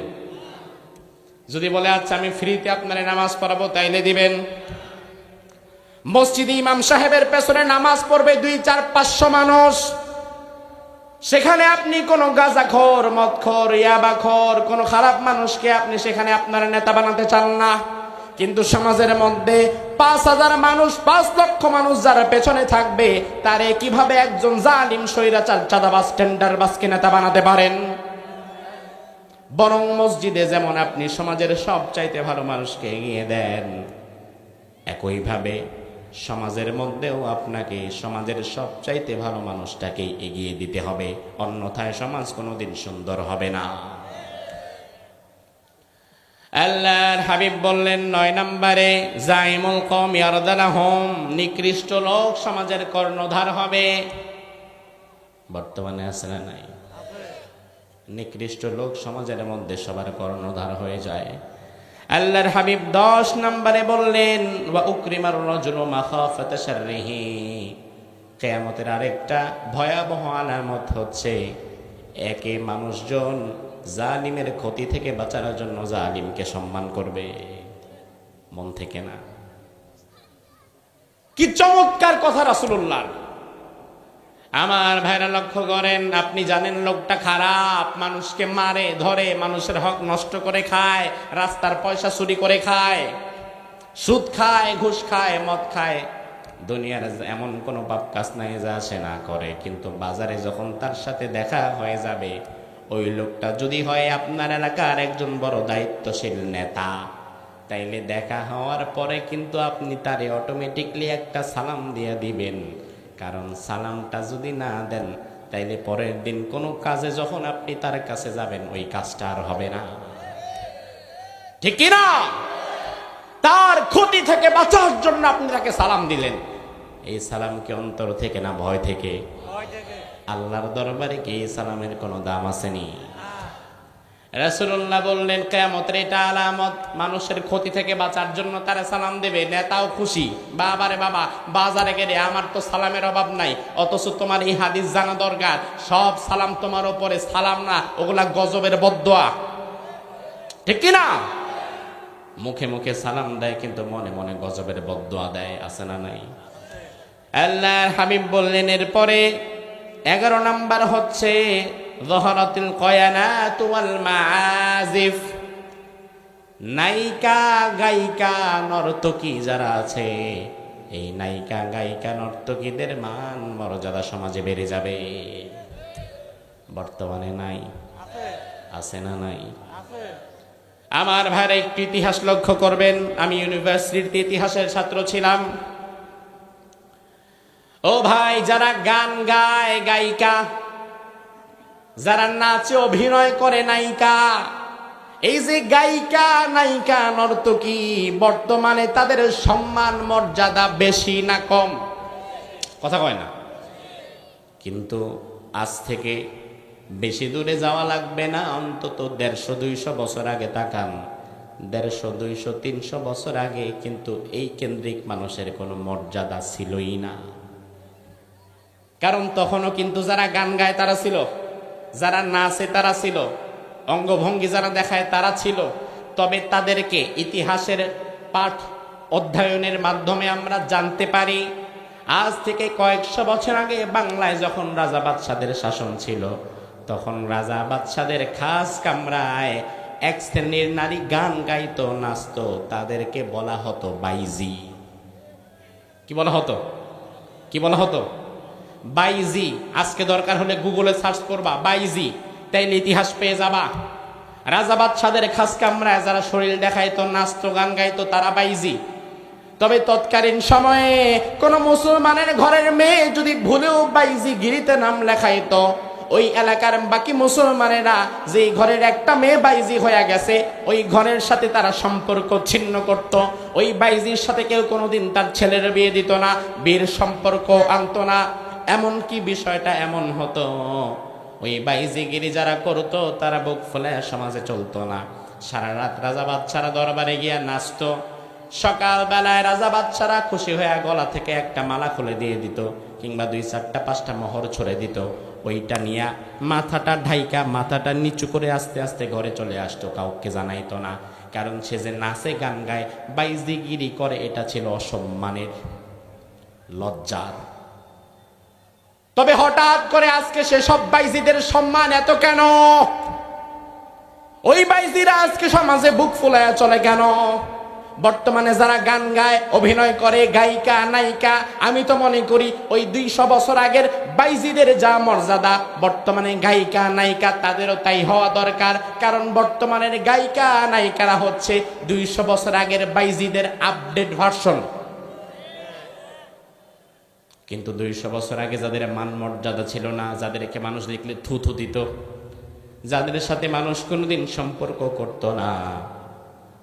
যদি বলে আচ্ছা আমি ফ্রিতে আপনারে নামাজ পড়াবো, তাইলে দিবেন? মসজিদে ইমাম সাহেবের পেছনে নামাজ পড়বে 200-400-500 মানুষ, সেখানে আপনি কোন গাঁজাখোর, মদখোর, ইয়াবাখোর, কোন খারাপ মানুষকে আপনি সেখানে আপনার নেতা বানাতে চান না। কিন্তু সমাজের মধ্যে 5,000 মানুষ, 5 লক্ষ মানুষ যারা পেছনে থাকবে, তারে কিভাবে একজন জালিম, স্বৈরাচার, চাঁদাবাজ, টেন্ডারবাজকে নেতা বানাতে পারেন? বরং মসজিদে যেমন আপনি সমাজের সব চাইতে ভালো মানুষকে এগিয়ে দেন, একইভাবে সমাজের মধ্যেও আপনাকে সমাজের সব চাইতে ভালো মানুষটাকে এগিয়ে দিতে হবে, অন্যথায় সমাজ কোনোদিন সুন্দর হবে না। আল্লাহর হাবিব বললেন 9 নম্বরে জাইমুল কওম ইয়ারদালাহুম, নিকৃষ্ট লোক সমাজের কর্ণধার হবে। বর্তমানে আছে না নাই? নিকৃষ্ট লোক সমাজের মধ্যে সবার কর্ণধার হয়ে যায়। আল্লাহর হাবিব 10 নম্বরে বললেন ওয়া উকরিমার রাজুলু মাখাফাতা শাররিহি, কিয়ামতের আরেকটা ভয়াবহ আলামত হচ্ছে, একে মানুষজন জালিমের ক্ষতি থেকে বাঁচানোর জন্য জালিমকে সম্মান করবে, মন থেকে না। কি চমৎকার কথা রাসূলুল্লাহ। আমার ভাইরা লক্ষ্য করেন, আপনি জানেন লোকটা খারাপ, মানুষকে মারে ধরে, মানুষের হক নষ্ট করে খায়, রাস্তার পয়সা চুরি করে খায়, সুদ খায়, ঘুষ খায়, মদ খায়, দুনিয়ার এমন কোনো পাপ কাজ নাই যা সে না করে। কিন্তু বাজারে যখন তার সাথে দেখা হয়ে যাবে, ওই লোকটা যদি হয় আপনার এলাকার একজন বড় দায়িত্বশীল নেতা, তাইলে দেখা হওয়ার পরে কিন্তু আপনি তারে অটোমেটিকলি একটা সালাম দিয়ে দিবেন। কারণ সালামটা যদি না দেন, তাইলে পরের দিন কোনো কাজে যখন আপনি তার কাছে যাবেন, ওই কাজটা আর হবে না, ঠিক কিনা? তার ক্ষতি থেকে বাঁচার জন্য আপনি তাকে সালাম দিলেন। এই সালাম কি অন্তর থেকে না ভয় থেকে? আল্লাহর দরবারে কি এই সালামের কোনো দাম আসেনি? রাসূলুল্লাহ বললেন, কিয়ামতের এটা আলামত, মানুষের ক্ষতি থেকে বাঁচার জন্য তারা সালাম দেবে। নেতাও খুশি, বাবারে বাবা, বাজারে গেলে আমার তো সালামের অভাব নাই, অথচ তোমার এই হাদিস জানা দরকার, সব সালাম তোমার উপরে সালাম না, ওগুলা গজবের বদদোয়া, ঠিক কিনা? মুখে মুখে সালাম দেয়, কিন্তু মনে মনে গজবের বদদোয়া দেয়, আছে না নাই? আল্লাহর হাবিব বললেন এরপরে 11 নাম্বার হচ্ছে যহরাতুল কয়ানাত ওয়াল মাআজিফ। নায়িকা গায়িকা নর্তকী যারা আছে, এই নায়িকা গায়িকা নর্তকীদের মান মর্যাদা সমাজে বেড়ে যাবে। বর্তমানে নাই, আছে না নাই? আমার ভাইরা একটু ইতিহাস লক্ষ্য করবেন। আমি ইউনিভার্সিটির ইতিহাসের ছাত্র ছিলাম। ও ভাই, যারা গান গায় গায়িকা, যারা নাচে অভিনয় করে নায়িকা, এই যে গায়িকা নায়িকা নর্তকী, বর্তমানে তাদের সম্মান মর্যাদা বেশি না কম? কথা কয় না। কিন্তু আজ থেকে বেশি দূরে যাওয়া লাগবে না, অন্তত 150-200 বছর আগে তাকান। 150-200-300 বছর আগে কিন্তু এই কেন্দ্রিক মানুষের কোনো মর্যাদা ছিলই না। কারণ তখনও কিন্তু যারা গান গায় তারা ছিল, যারা নাচে তারা ছিল, অঙ্গভঙ্গি যারা দেখায় তারা ছিল। তবে তাদেরকে ইতিহাসের পাঠ অধ্যয়নের মাধ্যমে আমরা জানতে পারি, আজ থেকে কয়েকশো বছর আগে বাংলায় যখন রাজা বাদশাদের শাসন ছিল, তখন রাজা বাদশাদের খাস কামরায় এক শ্রেণীর নারী গান গাইতো, নাচতো, তাদেরকে বলা হতো বাইজি। কি বলা হতো? কি বলা হতো? বাইজি। আজকে দরকার হলে গুগলে সার্চ করবা বাইজি, তাইলে ইতিহাস পেয়ে যাবা। রাজা বাদশাদের খাস কামরায় যারা শরীর দেখাইতো, নাচতো, গান গাইতো, তারা বাইজি। তবে তৎকালীন সময়ে কোন মুসলমানের ঘরের মেয়ে যদি ভুলেও বাইজি গিরিতে নাম লেখাইতো, ওই এলাকার বাকি মুসলমানেরা যে ঘরের একটা মেয়ে বাইজি হয়ে গেছে, ওই ঘরের সাথে তারা সম্পর্ক ছিন্ন করত। ওই বাইজির সাথে কেউ কোনোদিন তার ছেলের বিয়ে দিত না, বিয়ের সম্পর্ক আনতো না। এমনকি বিষয়টা এমন হতো, ওই বাইজিগিরি যারা করতো তারা বুক ফুলে সমাজে চলতো না। সারা রাত রাজা বাদশারা দরবারে গিয়া নাচতো। সকাল বেলায় রাজা বাদশারা খুশি হয়ে গলা থেকে একটা মালা খুলে দিয়ে দিত, কিংবা 2-4-5টা মোহর ছড়ে দিত। ওইটা নিয়ে মাথাটা ঢাইকা, মাথাটা নিচু করে আস্তে আস্তে ঘরে চলে আসতো, কাউকে জানাইতো না। কারণ সে যে নাচে গান গায়, বাইজিগিরি করে, এটা ছিল অসম্মানের, লজ্জার। তবে হঠাৎ করে আজকে সে সব বাইজিদের সম্মান এত কেন? ওই বাইজিরা আজকে সমাজে বুক ফুলায়া চলে কেন? বর্তমানে যারা গান গায়, অভিনয় করে, গায়িকা নায়িকা, আমি তো মনে করি ওই 200 বছর আগের বাইজিদের যা মর্যাদা, বর্তমানে গায়িকা নায়িকা তাদেরও তাই হওয়া দরকার। কারণ বর্তমানের গায়িকা নায়িকারা হচ্ছে 200 বছর আগের বাইজিদের আপডেট ভার্সন। কিন্তু 200 বছর আগে যাদের মান মর্যাদা ছিল না, যাদেরকে মানুষ দেখলে থু থু দিত, যাদের সাথে মানুষ কোনোদিন সম্পর্ক করত না,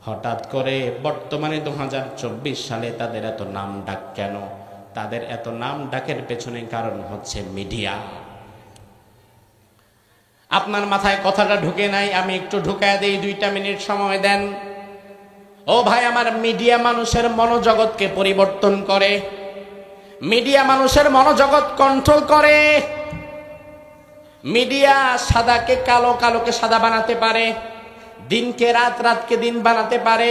হঠাৎ করে বর্তমানে 2024 সালে তাদের এত নাম ডাক কেন? তাদের এত নাম ডাকের পেছনে কারণ হচ্ছে মিডিয়া। আপনার মাথায় কথাটা ঢুকে নাই, আমি একটু ঢুকায় দেই, 2টা মিনিট সময় দেন। ও ভাই আমার, মিডিয়া মানুষের মনোজগৎকে পরিবর্তন করে। মিডিয়া মানুষের মনোজগৎ কন্ট্রোল করে। মিডিয়া সাদাকে কালো, কালোকে সাদা বানাতে পারে, দিনকে রাত, রাতকে দিন বানাতে পারে,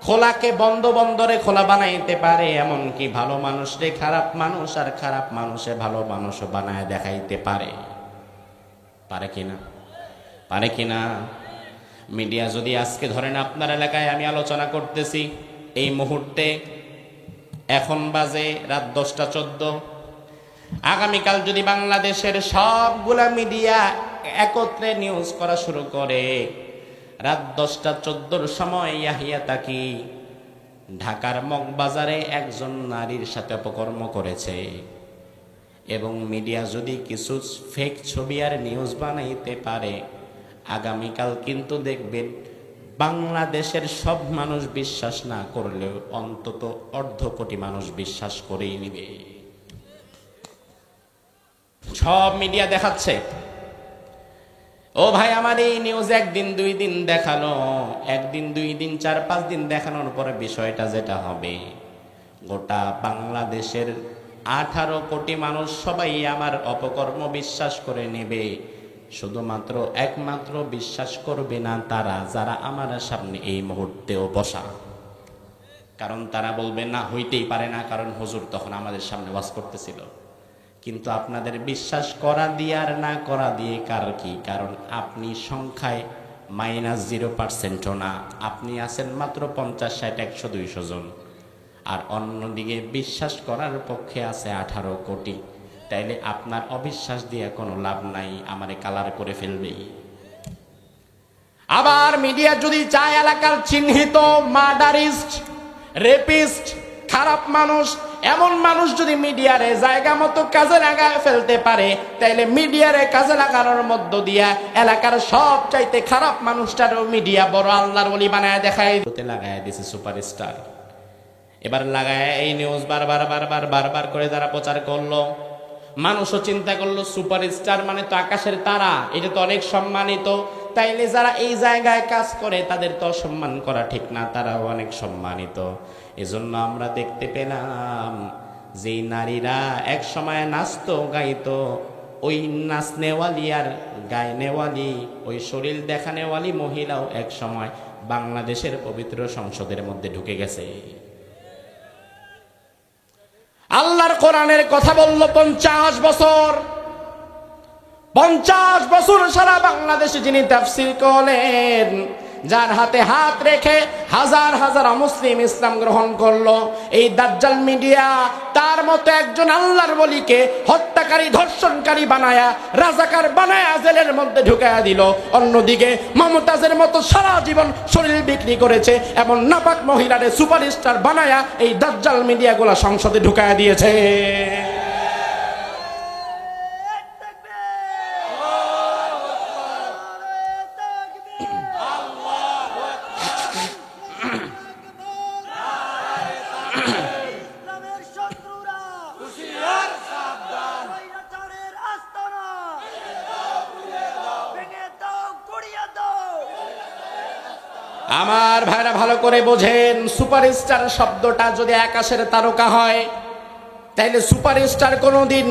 খোলাকে বন্ধ, বন্দরে খোলা বানাইতে পারে, এমনকি ভালো মানুষরে খারাপ মানুষ আর খারাপ মানুষে ভালো মানুষও বানায় দেখাইতে পারে। পারে কিনা? পারে কিনা? মিডিয়া যদি আজকে ধরেন আপনার এলাকায় আমি আলোচনা করতেছি, এই মুহূর্তে এখন বাজে রাত 10টা 14, আগামীকাল যদি বাংলাদেশের সবগুলা মিডিয়া একত্রে নিউজ করা শুরু করে, রাত 10টা 14 সময় ইয়াহিয়া তাকি ঢাকার মগবাজারে একজন নারীর সাথে অপকর্ম করেছে, এবং মিডিয়া যদি কিছু ফেক ছবি আর নিউজ বানাইতে পারে, আগামীকাল কিন্তু দেখবেন বাংলাদেশের সব মানুষ বিশ্বাস না করলেও অন্তত 1/2 কোটি মানুষ বিশ্বাস করেই নিবে। সব মিডিয়া দেখাচ্ছে, ও ভাই আমার এই নিউজ 1 দিন 2 দিন দেখানো, 1 দিন 2 দিন 4-5 দিন দেখানোর পরে বিষয়টা যেটা হবে, গোটা বাংলাদেশের 18 কোটি মানুষ সবাই আমার অপকর্ম বিশ্বাস করে নেবে। শুধুমাত্র একমাত্র বিশ্বাস করবে না তারা যারা আমার সামনে এই মুহূর্তেও বসা, কারণ তারা বলবে না হইতেই পারে না, কারণ হুজুর তখন আমাদের সামনে ওয়াজ করতেছিল। কিন্তু আপনাদের বিশ্বাস করা দিয়ে আর না করা দিয়ে কার কি, কারণ আপনি সংখ্যায় -0%ও না, আপনি আছেন মাত্র 50, 60, 100, 200 জন, আর অন্যদিকে বিশ্বাস করার পক্ষে আছে 18 কোটি। তাইলে আপনার অবিশ্বাস দিয়ে কোনো লাভ নাই, আমারে কালার করে ফেলবেই। আবার মিডিয়া যদি চায় এলাকার চিহ্নিত মার্ডারিস্ট, রেপিস্ট, খারাপ মানুষ, এমন মানুষ যদি মিডিয়ারে জায়গা মতো কাজে লাগায় ফেলতে পারে, তাইলে মিডিয়ারে কাজে লাগানোর মধ্য দিয়া এলাকার সব চাইতে খারাপ মানুষটারও মিডিয়া বড় আল্লাহর ওলি বানায় দেখায় লাগায় দিছে সুপারস্টার। এবার লাগায় এই নিউজ বারবার করে যারা প্রচার করলো, মানুষও চিন্তা করলো সুপারস্টার মানে তো আকাশের তারা, এটা তো অনেক সম্মানিত, তাইলে যারা এই জায়গায় কাজ করে তাদের তো সম্মান করা ঠিক না, তারাও অনেক সম্মানিত। এজন্য আমরা দেখতে পেলাম যে নারীরা এক সময় নাচতো গাইতো, ওই নাচনেওয়ালি আর গায়নেওয়ালি, ওই শরীর দেখানেওয়ালি মহিলাও এক সময় বাংলাদেশের পবিত্র সংসদের মধ্যে ঢুকে গেছে। আল্লাহর কোরআনের কথা বলল 50 বছর, 50 বছর সারা বাংলাদেশে যিনি তাফসীর করলেন, যার হাতে হাত রেখে হাজার হাজার মুসলিম ইসলাম গ্রহণ করলো, এই দাজ্জাল মিডিয়া তার মতো একজন আল্লাহর ওলিকে হত্যাকারী, ধর্ষণকারী বানায়া, রাজাকার বানায়া জেলের মধ্যে ঢুকায়া দিল। অন্যদিকে মমতাজের মতো সারা জীবন শরীর বিক্রি করেছে এমন নাপাক মহিলারে সুপারস্টার বানায়া এই দাজ্জাল মিডিয়াগুলো সংসদে ঢুকায়া দিয়েছে। আমার ভাইরা ভালো করে বোঝেন, সুপারস্টার শব্দটা যদি আকাশের তারকা হয়, তাইলে সুপারস্টার কোনোদিন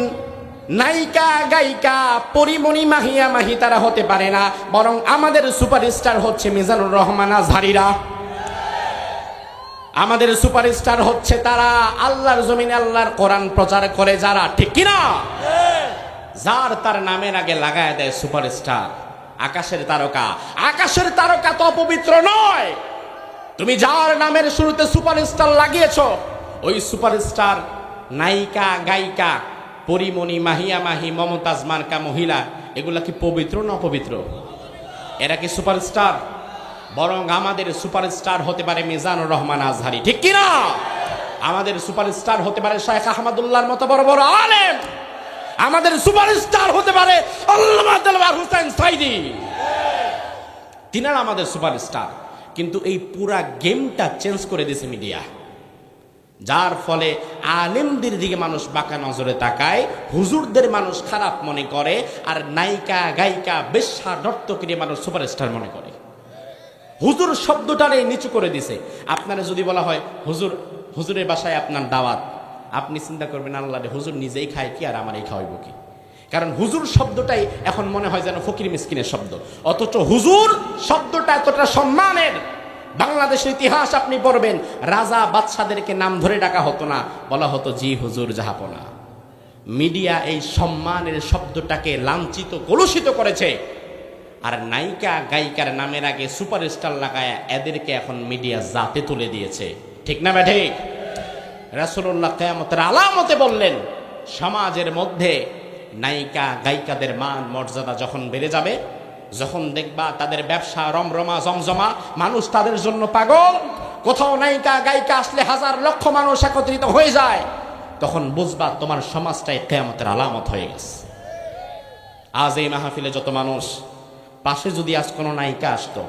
নায়িকা, গায়িকা, পরিমণি, মাহিয়া, মাহি তারা হতে পারে না, বরং আমাদের সুপারস্টার হচ্ছে মিজানুর রহমান আজহারিরা। আমাদের সুপারস্টার হচ্ছে তারা আল্লাহর জমিনে আল্লাহর কোরআন প্রচার করে যারা, ঠিক কিনা? যার তার নামের আগে লাগায় দেয় সুপারস্টার, আকাশের তারকা। আকাশের তারকা তো অপবিত্র নয়, তুমি যার নামের শুরুতে সুপারস্টার লাগিয়েছ, ওই সুপারস্টার নায়িকা, গায়িকা, পরিমণি, মাহিয়া, মাহি, মমতাজ মার্কা মহিলা, এগুলা কি পবিত্র না অপবিত্র? এরা কি সুপারস্টার? বরং আমাদের সুপারস্টার হতে পারে মিজানুর রহমান আজহারি, ঠিক কিনা? আমাদের সুপারস্টার হতে পারে শেখ আহমদুল্লাহর মতো বড় বড় আলেম, আমাদের সুপারস্টার হতে পারে আল্লামা দেলওয়ার হোসেন সাইদি, তিনারা আমাদের সুপারস্টার। কিন্তু এই পুরা গেমটা চেঞ্জ করে দিয়েছে মিডিয়া, যার ফলে আলেমদের দিকে মানুষ বাঁকা নজরে তাকায়, হুজুরদের মানুষ খারাপ মনে করে, আর নায়িকা, গায়িকা, বেশ্যা, নর্তকীকে মানুষ সুপারস্টার মনে করে। হুজুর শব্দটারে নিচু করে দিছে। আপনারা যদি বলা হয় হুজুর, হুজুরের বাসায় আপনার দাওয়াত, আপনি চিন্তা করবেন আল্লাহ রে, হুজুর নিজেই খায় কি আর আমারই খাওয়াইব কি? কারণ হুজুর শব্দটাই এখন মনে হয় যেন ফকির মিসকিনের শব্দ, অথচ হুজুর শব্দটা এতটা সম্মানের। বাংলাদেশের ইতিহাস আপনি পড়বেন, রাজা বাদশাদেরকে নাম ধরে ডাকা হতো না, বলা হতো জি হুজুর জাহাপনা। মিডিয়া এই সম্মানের শব্দটাকে লাঞ্ছিত কলুষিত করেছে, আর নায়িকা গায়িকার নামের আগে সুপারস্টার লাগায় এদেরকে এখন মিডিয়া জাতে তুলে দিয়েছে। ঠিক না ব্যাঠে? রাসূলুল্লাহ কিয়ামতের আলামতে বললেন, সমাজের মধ্যে নায়িকা গায়িকাদের মান মর্যাদা যখন বেড়ে যাবে, যখন দেখবা তাদের ব্যবসা রমরমা জমজমা, মানুষ তাদের জন্য পাগল, কোথাও নায়িকা গায়িকা আসলে হাজার লক্ষ মানুষ একত্রিত হয়ে যায়, তখন বুঝবা তোমার সমাজটাই কিয়ামতের আলামত হয়ে গেছে। আজ এই মাহফিলে যত মানুষ, পাশে যদি আজ কোনো নায়িকা আসতো,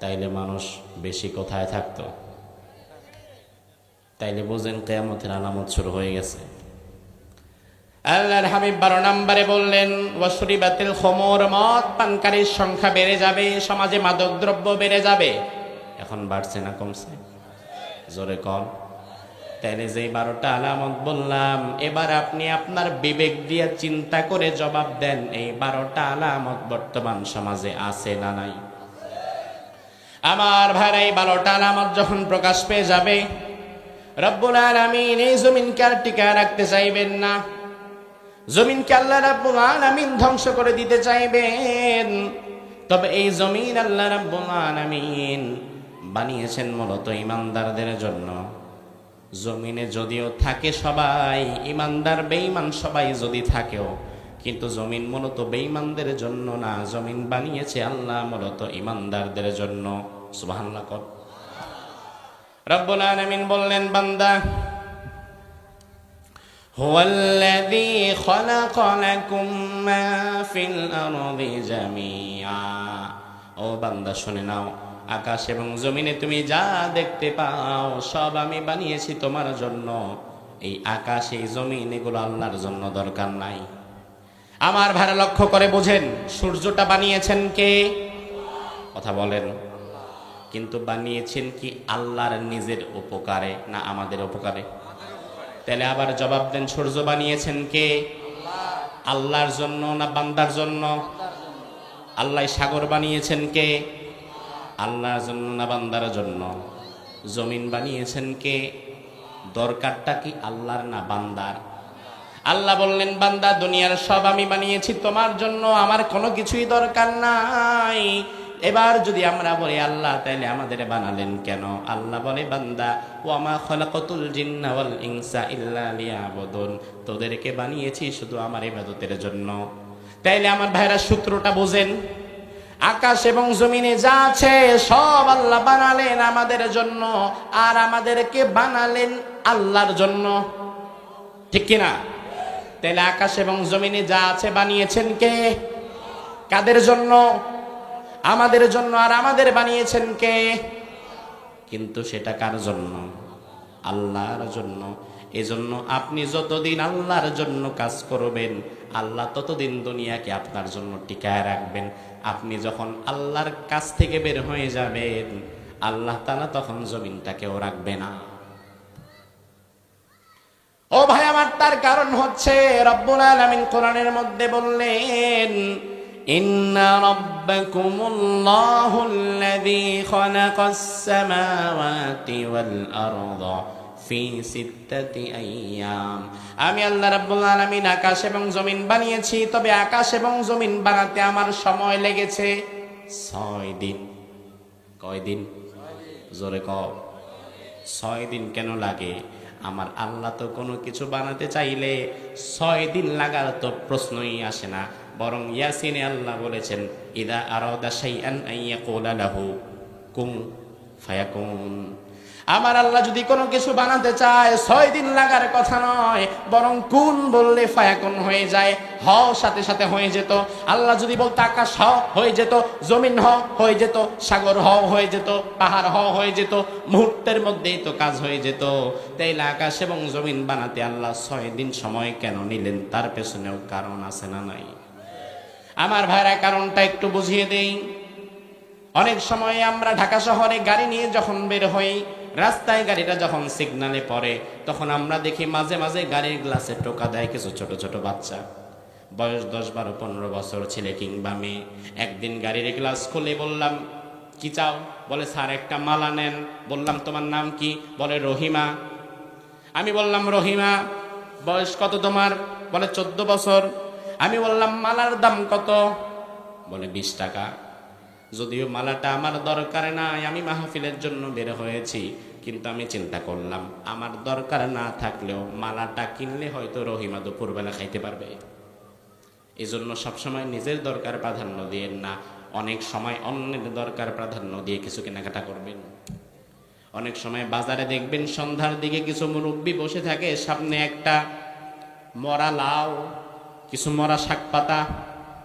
তাইলে মানুষ বেশি কোথায় থাকতো? তাইলে বুঝেন কিয়ামতের আলামত শুরু হয়ে গেছে। আল্লাহর হাবিব 12 নম্বরে বললেন, ওয়াশরিবাতিল খুমুর, মদ পানকারীর সংখ্যা বেড়ে যাবে, সমাজে মাদক দ্রব্য বেড়ে যাবে। এখন বাড়ছে না কমছে? জোরে কন। তাইলে যেই 12টা আলামত বললাম, এবার আপনি আপনার বিবেক দিয়ে চিন্তা করে জবাব দেন, এই 12টা আলামত বর্তমান সমাজে আছে না নাই? আমার ভাইরা, এই 12টা আলামত যখন প্রকাশ পেয়ে যাবে, রব্বুল আলামিন এই জমিনকে আর টিকায় রাখতে চাইবেন না, জমিনকে আল্লাহ রাব্বুল আলামিন ধ্বংস করে দিতে চাইবেন। তবে এই জমিন আল্লাহ রাব্বুল আলামিন বানিয়েছেন মূলত ইমানদারদের জন্য। জমিনে যদিও থাকে সবাই ইমানদার, বেঈমান সবাই যদি থাকেও, কিন্তু জমিন মূলত বেঈমানদের জন্য না, জমিন বানিয়েছে আল্লাহ মূলত ইমানদারদের জন্য। সুবহানাল্লাহ। রব্বুল আলামিন বললেন, বান্দা, হুয়াল্লাযী খালাকা লাকুম মা ফিল আরদি জামিআ। ও বান্দা শুনে নাও, আকাশ এবং জমিনে তুমি যা দেখতে পাও সব আমি বানিয়েছি তোমার জন্য। এই আকাশ এই জমিন এগুলো আল্লাহর জন্য দরকার নাই। আমার ভাড়া লক্ষ্য করে বোঝেন, সূর্যটা বানিয়েছেন কে? কথা বলেন। কিন্তু বানিয়েছেন কি আল্লাহর নিজের উপকারে না আমাদের উপকারে? তাহলে আবার জবাব দেন, সূর্য বানিয়েছেন কে? আল্লাহর জন্য না বান্দার জন্য? আল্লাহ সাগর বানিয়েছেন কে? আল্লাহর জন্য না বান্দার জন্য? জমিন বানিয়েছেন কে? দরকারটা কি আল্লাহর না বান্দার? আল্লাহ বললেন, বান্দা, দুনিয়ার সব আমি বানিয়েছি তোমার জন্য, আমার কোনো কিছুই দরকার নাই। এবার যদি আমরা বলি আল্লাহ তাইলে আমাদের বানালেন কেন? আল্লাহ বলে, বান্দা, ওয়ামা খালাকাতুল জিন্না ওয়াল ইনসা ইল্লা লিয়াবুদুন, তোদেরকে বানিয়েছি শুধু আমার ইবাদতের জন্য। তাইলে আমার ভাইরা সূত্রটা বোঝেন, আকাশ এবং জমিনে যা আছে সব আল্লাহ বানালেন আমাদের জন্য, আর আমাদেরকে বানালেন আল্লাহর জন্য। ঠিক কিনা? তাইলে আকাশ এবং জমিনে যা আছে বানিয়েছেন কে? কাদের জন্য? আমাদের জন্য। আর আমাদের বানিয়েছেন কে? কিন্তু সেটা কার জন্য? আল্লাহর জন্য। এজন্য আপনি যতদিন আল্লাহর জন্য কাজ করবেন, আল্লাহ ততদিন দুনিয়াকে আপনার জন্য টিকায় রাখবেন। আপনি যখন আল্লাহর কাছ থেকে বের হয়ে যাবেন, আল্লাহ তাআলা তখন জমিনটাকেও রাখবে না। ও ভাই আমার, তার কারণ হচ্ছে রব্বুল আলামিন কোরআনের মধ্যে বললেন, ইন্না রাব্বাকুমুল্লাহুল্লাযী খালাকাস সামাওয়াতি ওয়াল আরদা ফি সিত্তাতি আইয়াম। আমি আল্লাহ রাব্বুল আলামিন আকাশ এবং জমিন বানিয়েছি, তবে আকাশ এবং জমিন বানাতে আমার সময় লেগেছে 6 দিন। কয় দিন? জোরে কও। 6 দিন কেন লাগে? আমার আল্লাহ তো কোনো কিছু বানাতে চাইলে 6 দিন লাগার তো প্রশ্নই আসে না। বরং ইয়াসিনে আল্লাহ বলেছেন, ইদা আরাদা শাইআন আইয়াকুলা লাহু কুন ফায়াকুন। আমার আল্লাহ যদি কোনো কিছু বানাতে চায় 6 দিন লাগার কথা নয়, বরং কুন বললে ফায়াকুন হয়ে যায়, হ সাথে সাথে হয়ে যেত। আল্লাহ যদি বলতো আকাশ হ হয়ে যেত, জমিন হ হয়ে যেত, সাগর হ হয়ে যেত, পাহাড় হ হয়ে যেত, মুহূর্তের মধ্যেই তো কাজ হয়ে যেত। তাইলে আকাশ এবং জমিন বানাতে আল্লাহ 6 দিন সময় কেন নিলেন? তার পেছনেও কারণ আছে না নাই? আমার ভাইরা, কারণটা একটু বুঝিয়ে দেই। অনেক সময় আমরা ঢাকা শহরে গাড়ি নিয়ে যখন বের হই, রাস্তায় গাড়িটা যখন সিগনালে পড়ে তখন আমরা দেখি মাঝে মাঝে গাড়ির গ্লাসে টোকা দেয় কিছু ছোট ছোট বাচ্চা, বয়স 10, 12, 15 বছর ছেলে কিংবা মেয়ে। একদিন গাড়ির গ্লাস খুলে বললাম, কি চাও? বলে, স্যার একটা মালা নেন। বললাম, তোমার নাম কি? বলে, রহিমা। আমি বললাম, রহিমা, বয়স কত তোমার? বলে, 14 বছর। আমি বললাম, মালার দাম কত? বলে, 20 টাকা। যদিও মালাটা আমার দরকার নাই, আমি মাহফিলের জন্য বের হয়েছি, কিন্তু আমি চিন্তা করলাম আমার দরকার না থাকলেও মালাটা কিনলে হয়তো রহিমা দুপুরবেলা খাইতে পারবে। এই জন্য সবসময় নিজের দরকার প্রাধান্য দিয়েন না, অনেক সময় অন্যের দরকার প্রাধান্য দিয়ে কিছু কেনাকাটা করবেন। অনেক সময় বাজারে দেখবেন সন্ধ্যার দিকে কিছু মুরব্বী বসে থাকে, সামনে একটা মরা লাউ, কিছু মরা শাক পাতা,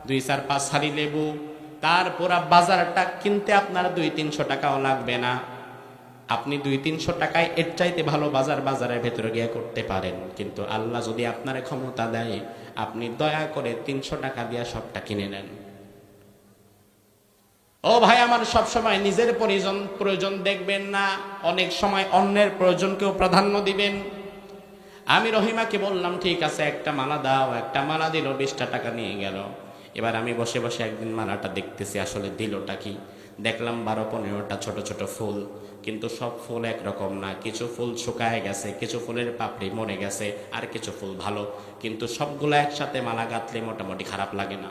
2, 4, 5 হাঁড়ি লেবু, তার পুরা বাজারটা কিনতে আপনার 200-300 টাকাও লাগবে না। আপনি 200-300 টাকায় এর চাইতে ভালো বাজার বাজারের ভেতরে গিয়ে করতে পারেন, কিন্তু আল্লাহ যদি আপনার ক্ষমতা দেয়, আপনি দয়া করে 300 টাকা দিয়ে সবটা কিনে নেন। ও ভাই আমার, সব সময় নিজের প্রয়োজন দেখবেন না, অনেক সময় অন্যের প্রয়োজনকেও প্রাধান্য দিবেন। আমি রহিমাকে বললাম, ঠিক আছে একটা মালা দাও। একটা মালা দিল, 20টা টাকা নিয়ে গেল। এবার আমি বসে বসে একদিন মালাটা দেখতেছি আসলে দিলটা কি। দেখলাম 12-15টা ছোট ছোট ফুল, কিন্তু সব ফুল একরকম না। কিছু ফুল শুকায় গেছে, কিছু ফুলের পাপড়ি মরে গেছে, আর কিছু ফুল ভালো, কিন্তু সবগুলো একসাথে মালা গাঁথলে মোটামুটি খারাপ লাগে না।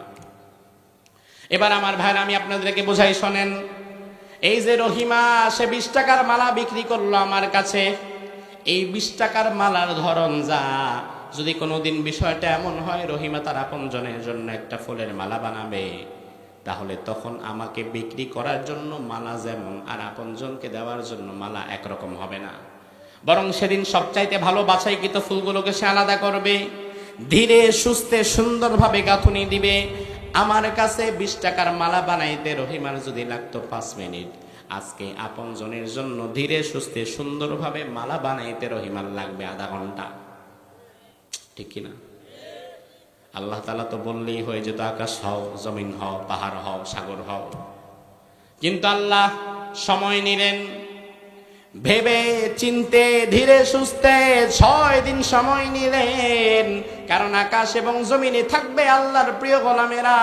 এবার আমার ভাইরা, আমি আপনাদেরকে বোঝাই, শোনেন। এই যে রহিমা, সে 20 টাকার মালা বিক্রি করলো আমার কাছে। এই 20 টাকার মালার ধরন যা, যদি কোনোদিন বিষয়টা এমন হয় রহিমা তার আপনজনের জন্য একটা ফুলের মালা বানাবে, তাহলে তখন আমাকে বিক্রি করার জন্য মালা যেমন, আর আপনজনকে দেওয়ার জন্য মালা একরকম হবে না। বরং সেদিন সবচাইতে ভালো বাছাইকৃত ফুলগুলোকে সে আলাদা করবে, ধীরে সুস্থে সুন্দরভাবে গাঁথুনি দিবে। আমার কাছে 20 টাকার মালা বানাইতে রহিমার যদি লাগতো 5 মিনিট, আজকে আপনজনের জন্য ধীরে সুস্থে সুন্দরভাবে মালা বানাইতে রহিমার লাগবে আধা ঘন্টা। ঠিক কিনা? আল্লাহ তাআলা তো বললেই হয়ে যেত, আকাশ হও, জমিন হও, পাহাড় হও, সাগর হও। কিন্তু আল্লাহ সময় নিলেন, ভেবে চিনতে ধীরে সুস্থে 6 দিন সময় নিলেন। কারণ আকাশ এবং জমিনে থাকবে আল্লাহর প্রিয় গোলামেরা।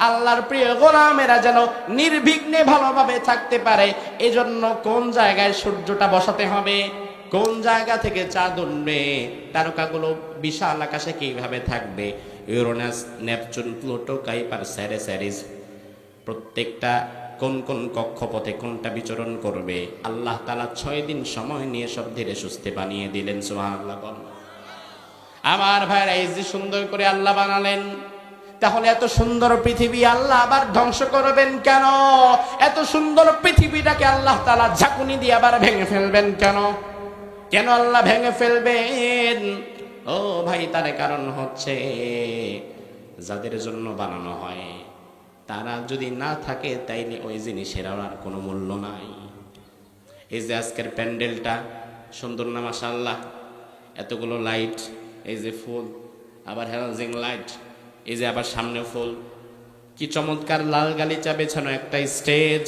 আল্লাহর প্রিয় গোলামেরা যেন নির্বিঘ্নে ভালোভাবে থাকতে পারে, এজন্য কোন জায়গায় সূর্যটা বসাতে হবে, কোন জায়গা থেকে চাঁদ উঠবে, তারকাগুলো বিশাল আকাশে কিভাবে থাকবে, Uranus, Neptune, Pluto, Kuiper, Ceres, প্রত্যেকটা কোন কোন কক্ষপথে কোনটা বিচরণ করবে, আল্লাহ তাআলা 6 দিন সময় নিয়ে সব ধীরে সুস্থে বানিয়ে দিলেন। সুবহানাল্লাহ। আমার ভাইরা, এই যে সুন্দর করে আল্লাহ বানালেন, তাহলে এত সুন্দর পৃথিবী আল্লাহ আবার ধ্বংস করবেন কেন? এত সুন্দর পৃথিবীটাকে আল্লাহ তাআলা ঝাঁকুনি দিয়ে আবার ভেঙে ফেলবেন কেন? কেন আল্লাহ ভেঙে ফেলবেন? ও ভাই, তার কারণ হচ্ছে, যাদের জন্য বানানো হয় তারা যদি না থাকে, তাইলে ওই জিনিসের আর কোনো মূল্য নাই। এই যে আজকের প্যান্ডেলটা সুন্দর না মাশাআল্লাহ, এতগুলো লাইট, এই যে ফুল, আবার হ্যালোজেন লাইট, এই যে আবার সামনে ফুল, কি চমৎকার লাল গালিচা বেছানো একটা স্টেজ।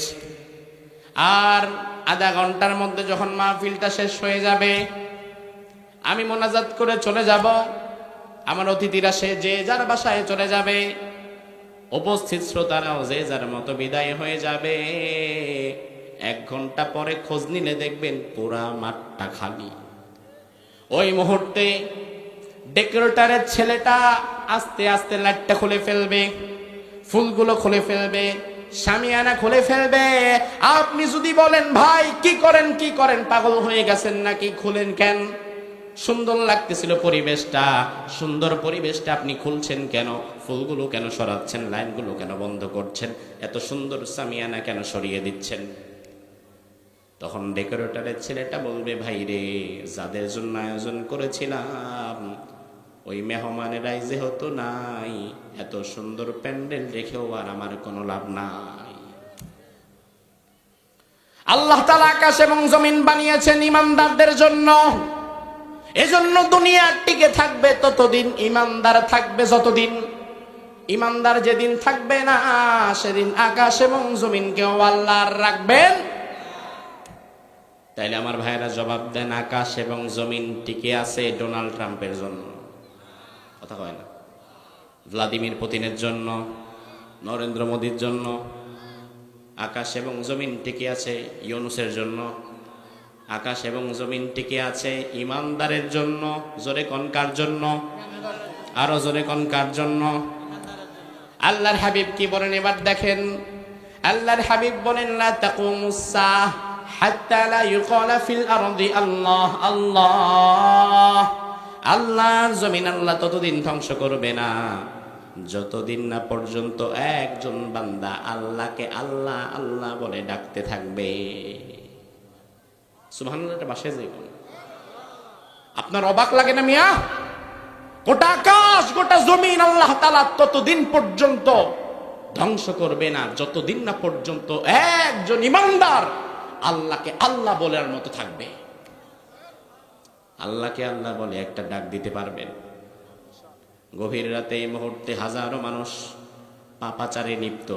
আর আধা ঘন্টার মধ্যে যখন মাহফিলটা শেষ হয়ে যাবে, আমি মোনাজাত করে চলে যাব, আমার অতিথিরা সে যে যার বাসায় চলে যাবে, উপস্থিত শ্রোতারাও যে যার মতো বিদায় হয়ে যাবে। 1 ঘন্টা পরে খোঁজ নিলে দেখবেন পুরা মাঠটা খালি। ওই মুহূর্তে ডেকোরেটরের ছেলেটা আস্তে আস্তে লাইটটা খুলে ফেলবে, ফুলগুলো খুলে ফেলবে, শামিয়ানা খুলে ফেলবে। আপনি যদি বলেন, ভাই কি করেন, পাগল হয়ে গেছেন নাকি, খুলেন কেন? সুন্দর লাগতেছিল পরিবেশটা, সুন্দর পরিবেশটা আপনি খুলছেন কেন? ফুলগুলো কেন সরাচ্ছেন? লাইনগুলো কেন বন্ধ করছেন? এত সুন্দর শামিয়ানা কেন সরিয়ে দিচ্ছেন? তখন ডেকোরেটরের ছেলেটা বলবে, ভাই রে, যাদের জন্য আয়োজন করেছিলাম ওই মেহমানেরাই যেহেতু নাই, এত সুন্দর প্যান্ডেল রেখেও আর আমার কোনো লাভ নাই। আল্লাহ তাআলা আকাশ এবং জমিন বানিয়েছেন ঈমানদারদের জন্য, এজন্য দুনিয়া টিকে থাকবে ততদিন, ঈমানদার থাকবে যতদিন। ঈমানদার যেদিন থাকবে না, সেদিন আকাশ এবং জমিনকেও আল্লাহ রাখবেন। তাইলে আমার ভাইয়েরা জবাব দেন, আকাশ এবং জমিন টিকে আছে ডোনাল্ড ট্রাম্পের জন্য, কথা কয় না, ভ্লাদিমির পুতিনের জন্য, নরেন্দ্র মোদীর জন্য। আকাশ এবং জমিন টিকে আছে ইউনূসের জন্য, আকাশ এবং জমিন টিকে আছে ইমানদারের জন্য। জোরে কোন কার জন্য? আরো জোরে কোন কার জন্য? আল্লাহর হাবিব কি বলেন এবার দেখেন। আল্লাহর হাবিব বলেন, লা তাকুমুস সাআহ হাত্তা লা ইউকালা ফিল আরদি আল্লাহ আল্লাহ। আল্লাহর জমিন আল্লাহ ততদিন ধ্বংস করবে না যতদিন না পর্যন্ত একজন বান্দা আল্লাহকে আল্লাহ আল্লাহ বলে ডাকতে থাকবে। সুবহানাল্লাহ, এটা বাসায় যাই বলেন। আপনার অবাক লাগে না মিয়া? গোটা আকাশ গোটা জমিন আল্লাহ তাআলা ততদিন পর্যন্ত ধ্বংস করবে না যতদিন না পর্যন্ত একজন ইমানদার আল্লাহকে আল্লাহ বলার মতো থাকবে। আল্লাহকে আল্লাহ বলে একটা ডাক দিতে পারবেন? গভীর রাতে এই মুহূর্তে হাজারো মানুষ পাপাচারে লিপ্ত,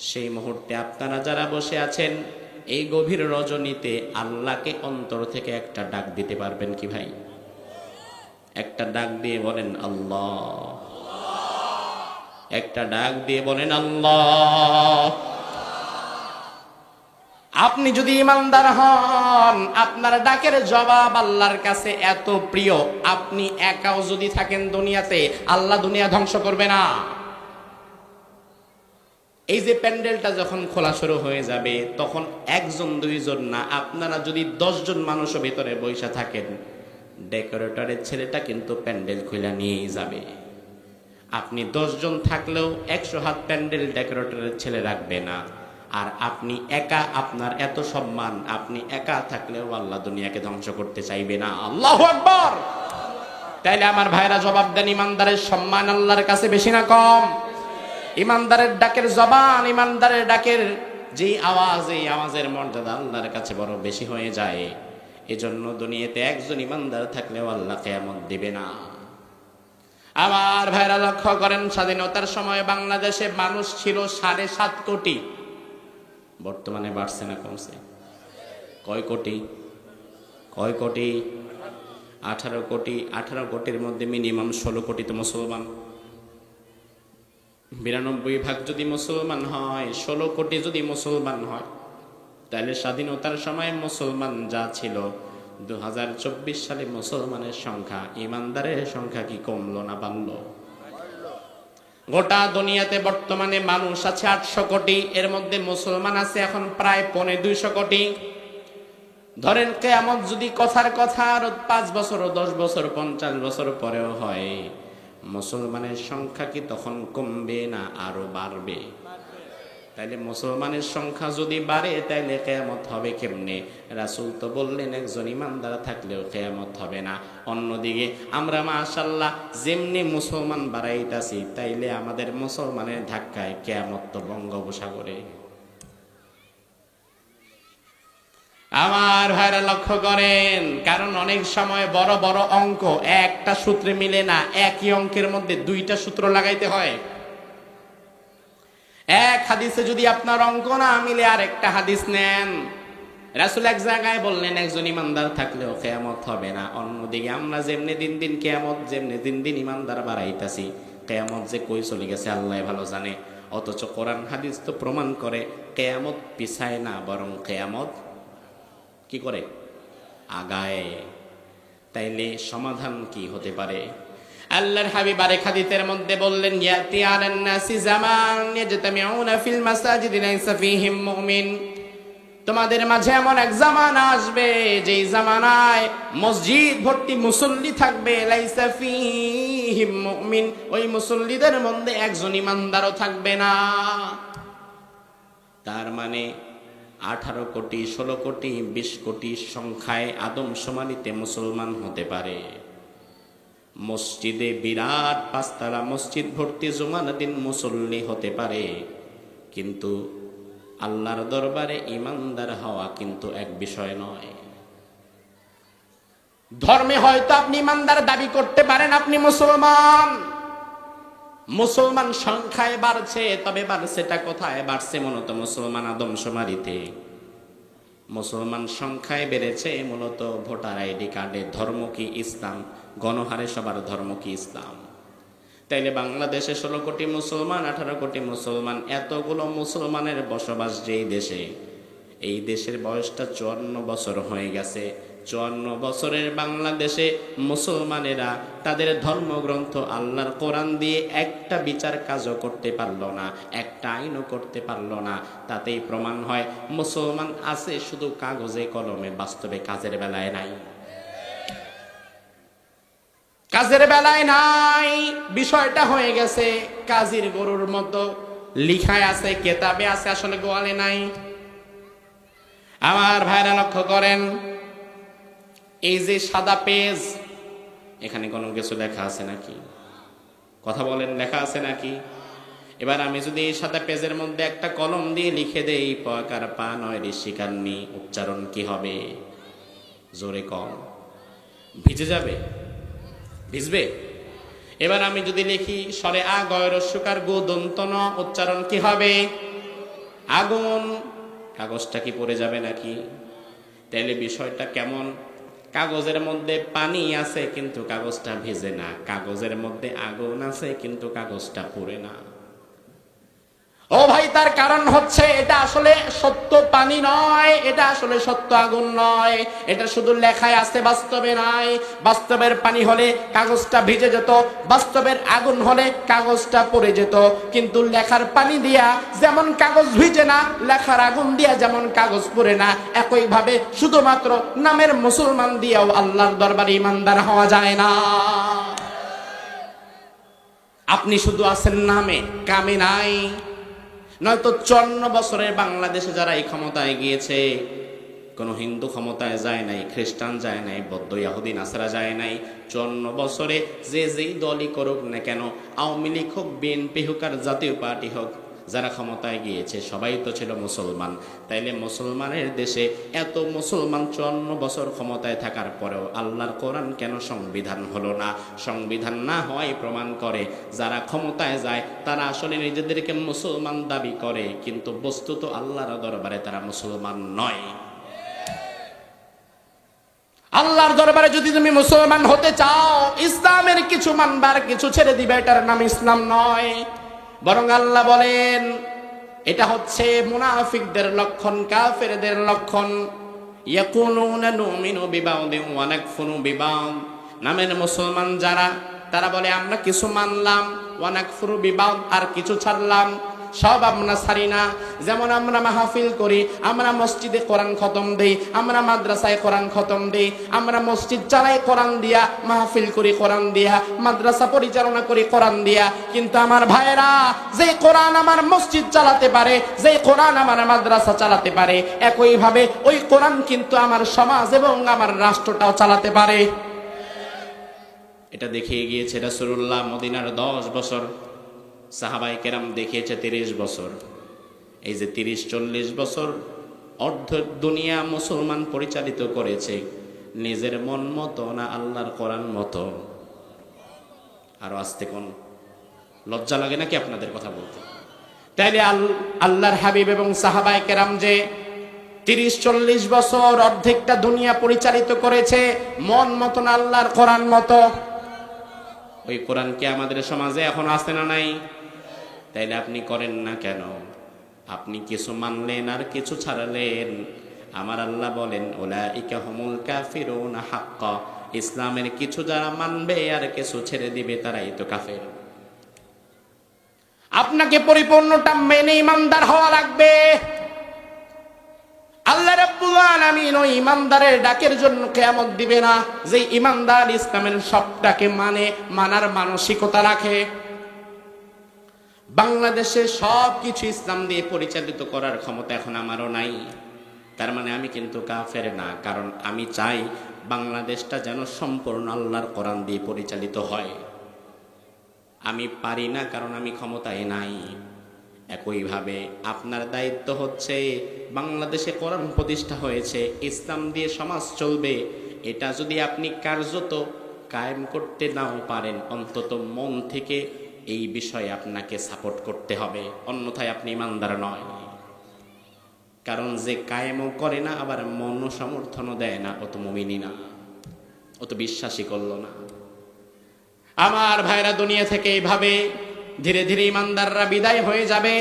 সেই মুহূর্তে আপনারা যারা বসে আছেন এই গভীর রজনীতে আল্লাহকে অন্তর থেকে একটা ডাক দিতে পারবেন কি ভাই? একটা ডাক দিয়ে বলেন আল্লাহ, একটা ডাক দিয়ে বলেন আল্লাহ। আপনি যদি ইমানদার হন, আপনার ডাকের জবাব আল্লাহর কাছে এত প্রিয়, আপনি একাও যদি থাকেন দুনিয়াতে, আল্লাহ দুনিয়া ধ্বংস করবে না। এই যে প্যান্ডেলটা যখন খোলা শুরু হয়ে যাবে, তখন একজন দুইজন না, আপনারা যদি 10 জন মানুষও ভেতরে বসে থাকেন, ডেকোরেটরের ছেলেটা কিন্তু প্যান্ডেল খুলে নিয়েই যাবে। আপনি 10 জন থাকলেও 100 হাত প্যান্ডেল ডেকোরেটরের ছেলে রাখবে না। আর আপনি একা, আপনার এত সম্মান, আপনি একা থাকলেও আল্লাহ দুনিয়াকে ধ্বংস করতে চাইবে না। আল্লাহু আকবার। তাইলে আমার ভাইরা জবাব দেন, ইমানদারের সম্মান আল্লাহর কাছে বেশি না কম? ইমানদারের ডাকের জবান, ইমানদারের ডাকের যে আওয়াজ, এই আওয়াজের মর্যাদা আল্লাহর কাছে বড় বেশি হয়ে যায়। এজন্য দুনিয়াতে একজন ইমানদার থাকলেও আল্লাহ কিয়ামত দিবে না। আমার ভাইরা লক্ষ্য করেন, স্বাধীনতার সময় বাংলাদেশে মানুষ ছিল 7.5 কোটি। বর্তমানে বাড়ছে না কমছে? কয় কোটি? কয় কোটি? 18 কোটি। 18 কোটির মধ্যে মিনিমাম 16 কোটি তো মুসলমান। 92% যদি মুসলমান হয়, 16 কোটি যদি মুসলমান হয়, তাহলে স্বাধীনতার সময় মুসলমান যা ছিল, 2024 সালে মুসলমানের সংখ্যা, ইমানদারের সংখ্যা কি কমলো না বাড়লো? গোটা দুনিয়াতে বর্তমানে মানুষ আছে 800 কোটি, এর মধ্যে মুসলমান আছে এখন প্রায় 250 কোটি। ধরেন কিয়ামত যদি কথার কথা আর 5 বছর, 10 বছর, 50 বছর পরেও হয়, মুসলমানের সংখ্যা কি তখন কমবে না আরো বাড়বে? তাইলে মুসলমানের সংখ্যা যদি বাড়ে, তাইলে কিয়ামত হবে কেমনে? রাসূল তো বললেন একজন ইমানদার থাকলেও কিয়ামত হবে না। অন্যদিকে আমরা মাশাআল্লাহ যেমনি মুসলমান বাড়াইতাছি, তাইলে আমাদের মুসলমানের ধাক্কায় কিয়ামত তো বঙ্গোপসাগরে। আমার ভাইরা লক্ষ্য করেন, কারণ অনেক সময় বড় বড় অঙ্ক একটা সূত্রে মিলে না, একই অঙ্কের মধ্যে 2টা সূত্র লাগাইতে হয়। এক হাদিসে যদি আপনার অঙ্ক না মিলে আর একটা হাদিস নেন। রাসূল এক জায়গায় বললেন একজন ইমানদার থাকলেও কিয়ামত হবে না। অন্যদিকে আমরা যেমনি দিন দিন কিয়ামত, যেমনি দিন দিন ইমানদার বাড়াইতাছি, কিয়ামত যে কই চলে গেছে আল্লাহ ভালো জানে। অথচ কোরআন হাদিস তো প্রমাণ করে কিয়ামত পিছায় না, বরং কিয়ামত কি করে? আগায়। তাইলে সমাধান কি হতে পারে? আল্লাহর হাবিব আরেক হাদিসের মধ্যে বললেন, ইয়াতি আলান নাসি জামান ইয়াজতামিউনা ফিল মাসাজিদি লাইসা ফীহিম মুমিন। তোমাদের মাঝে এমন এক জামানা আসবে, যেই জামানায় মসজিদ ভর্তি মুসল্লি থাকবে, লাইসা ফীহিম মুমিন, ওই মুসল্লিদের মধ্যে একজন ইমানদারও থাকবে না। তার মানে 18 কোটি, 16 কোটি, 20 কোটি সংখ্যায় আদমশুমারিতে মুসলমান হতে পারে। মসজিদে বিরাট 5 তলা মসজিদ ভর্তি জুমার দিন মুসল্লি হতে পারে, কিন্তু আল্লাহর দরবারে ইমানদার হওয়া কিন্তু এক বিষয় নয়। ধর্মে হয়তো আপনি ইমানদার দাবি করতে পারেন, আপনি মুসলমান, মুসলমান সংখ্যায় বাড়ছে, তবে বাড়ছেটা কোথায়? বাড়ছে মূলত মুসলমান আদমশুমারিতে। মুসলমান সংখ্যায় বেড়েছে, মূলত ভোটার আইডি কার্ডে ধর্ম কি ইসলাম, গণহারে সবার ধর্ম কি ইসলাম। তাইলে বাংলাদেশে 16 কোটি মুসলমান, 18 কোটি মুসলমান, এতগুলো মুসলমানের বসবাস যেই দেশে, এই দেশের বয়সটা 54 বছর হয়ে গেছে। 54 বছরের বাংলাদেশে মুসলমানেরা তাদের ধর্মগ্রন্থ আল্লাহর কোরআন দিয়ে একটা বিচার কাজও করতে পারল না, একটা আইনও করতে পারল না। তাতেই প্রমাণ হয় মুসলমান আছে শুধু কাগজে কলমে, বাস্তবে কাজের বেলায় নাই। কাজের বেলায় নাই। বিষয়টা হয়ে গেছে কাজীর গরুর মতো, লিখায় আছে, কেতাবে আছে, আসলে গোয়ালে নাই। আমার ভাইরা লক্ষ্য করেন, এই যে সাদা পেজ, এখানে কোনো কিছু লেখা আছে নাকি? কথা বলেন, লেখা আছে নাকি? এবার আমি যদি এই সাদা পেজের মধ্যে একটা কলম দিয়ে লিখে দেই পয়াকার পা নয় ঋষিকার নি, উচ্চারণ কি হবে? জোরে কম। ভিজে যাবে? ভিজবে? এবার আমি যদি লিখি স্বরে আ গয় রস্যকার গো দন্ত ন, উচ্চারণ কি হবে? আগুন। কাগজটা কি পড়ে যাবে নাকি? তাইলে বিষয়টা কেমন? কাগজের মধ্যে পানি আছে কিন্তু কাগজটা ভিজে না, কাগজের মধ্যে আগুন আছে কিন্তু কাগজটা পুড়ে না। ও ভাই, তার কারণ হচ্ছে এটা আসলে সত্য পানি নয়, এটা আসলে সত্য আগুন নয়, এটা শুধু লেখায় আছে, বাস্তবে নাই। বাস্তবের পানি হলে কাগজটা ভিজে যেত, বাস্তবের আগুন হলে কাগজটা পড়ে যেত। কিন্তু লেখার পানি দিয়া যেমন কাগজ ভিজে না, লেখার আগুন দিয়া যেমন কাগজ পড়ে না, একইভাবে শুধুমাত্র নামের মুসলমান দিয়েও আল্লাহর দরবারে ইমানদার হওয়া যায় না। আপনি শুধু আছেন নামে, কামে নাই। নয়তো 54 বছরের বাংলাদেশে যারা এই ক্ষমতায় গিয়েছে, কোনো হিন্দু ক্ষমতায় যায় নাই, খ্রিস্টান যায় নাই, বৌদ্ধ ইহুদি নাসারা যায় নাই। 54 বছরে যে যেই দলই করুক না কেন, আওয়ামী লীগ হোক, বিএনপি হোক আর জাতীয় পার্টি হোক, যারা ক্ষমতায় গিয়েছে সবাই তো ছিল মুসলমান। তাইলে মুসলমানের দেশে এত মুসলমান 54 বছর ক্ষমতায় থাকার পরেও আল্লাহর কোরআন কেন সংবিধান হলো না? সংবিধান না হওয়াই প্রমাণ করে যারা ক্ষমতায় যায় তারা আসলে নিজেদেরকে মুসলমান দাবি করে, কিন্তু বস্তুত আল্লাহর দরবারে তারা মুসলমান নয়। আল্লাহর দরবারে যদি তুমি মুসলমান হতে চাও, ইসলামের কিছু মানবার কিছু ছেড়ে দিবে, এটার নাম ইসলাম নয়। বরং আল্লাহ বলেন এটা হচ্ছে মুনাফিকদের লক্ষণ, কাফেরদের লক্ষণ। ইয়াকুলুনা নুমিনু বিবাউদিন ওয়া নাকফুরু বিবাউদ, নামের মুসলমান যারা, তারা বলে আমরা কিছু মানলাম, ওয়া নাকফুরু বিবাউদ, আর কিছু ছাড়লাম। সব আমরা ছাড়ি না। যেমন আমরা মাহফিল করি, আমরা মসজিদে কোরআন খতম দেই, আমরা মাদ্রাসায় কোরআন খতম দেই, আমরা মসজিদ চালাই কোরআন দিয়া, মাহফিল করি কোরআন দিয়া, মাদ্রাসা পরিচালনা করি কোরআন দিয়া। কিন্তু আমার ভাইয়েরা, যে কোরআন আমার মসজিদ চালাতে পারে, যে কোরআন আমার মাদ্রাসা চালাতে পারে, একইভাবে ওই কোরআন কিন্তু আমার সমাজ এবং আমার রাষ্ট্রটাও চালাতে পারে। এটা দেখিয়ে গিয়েছে রাসূলুল্লাহ মদিনার 10 বছর, সাহাবায়ে কেরাম দেখিয়েছে 30 বছর। এই যে 30-40 বছর অর্ধ দুনিয়া মুসলমান পরিচালিত করেছে নিজের মন মতো না আল্লাহর কোরআন মতো? আরো আসতে কোন লজ্জা লাগে নাকি আপনাদের কথা বলতে? তাইলে আল্লাহর হাবিব এবং সাহাবায়ে কেরাম যে 30-40 বছর অর্ধেকটা দুনিয়া পরিচালিত করেছে মন মতো না আল্লাহর কোরআন মতো, ওই কোরআন কি আমাদের সমাজে এখন আছে না নাই? তাইলে আপনি করেন না কেন? আপনি কিছু মানলেন আর কিছু ছাড়লেন। আমার আল্লাহ বলেন উলাইকা হুমুল কাফিরুনা হাক্কা, ইসলামের কিছু যারা মানবে আর কিছু ছেড়ে দিবে তারাই তো কাফের। আপনাকে পরিপূর্ণটা মেনে ইমানদার হওয়া লাগবে। আল্লাহ রাব্বুল আলামিন ওই ইমানদারের ডাকের জন্য কিয়ামত দিবে না যে ইমানদার ইসলামের সবটাকে মানে, মানার মানসিকতা রাখে। বাংলাদেশে সব কিছু ইসলাম দিয়ে পরিচালিত করার ক্ষমতা এখন আমারও নাই। তার মানে আমি কিন্তু কাফের না, কারণ আমি চাই বাংলাদেশটা যেন সম্পূর্ণ আল্লাহর কোরআন দিয়ে পরিচালিত হয়। আমি পারি না কারণ আমি ক্ষমতায় নাই। একইভাবে আপনার দায়িত্ব হচ্ছে বাংলাদেশে কোরআন প্রতিষ্ঠা হয়েছে, ইসলাম দিয়ে সমাজ চলবে, এটা যদি আপনি কার্যত কায়েম করতে নাও পারেন, অন্তত মন থেকে এই বিষয়ে আপনাকে সাপোর্ট করতে হবে, অন্যথায় আপনি ইমানদার নয়। কারণ যে কায়েমও করে না আবার মন সমর্থনও দেয় না, ও তো মুমিনই না, ও তো বিশ্বাসই করলো না। আমার ভাইরা, দুনিয়া থেকে এইভাবে ধীরে ধীরে ইমানদাররা বিদায় হয়ে যাবে।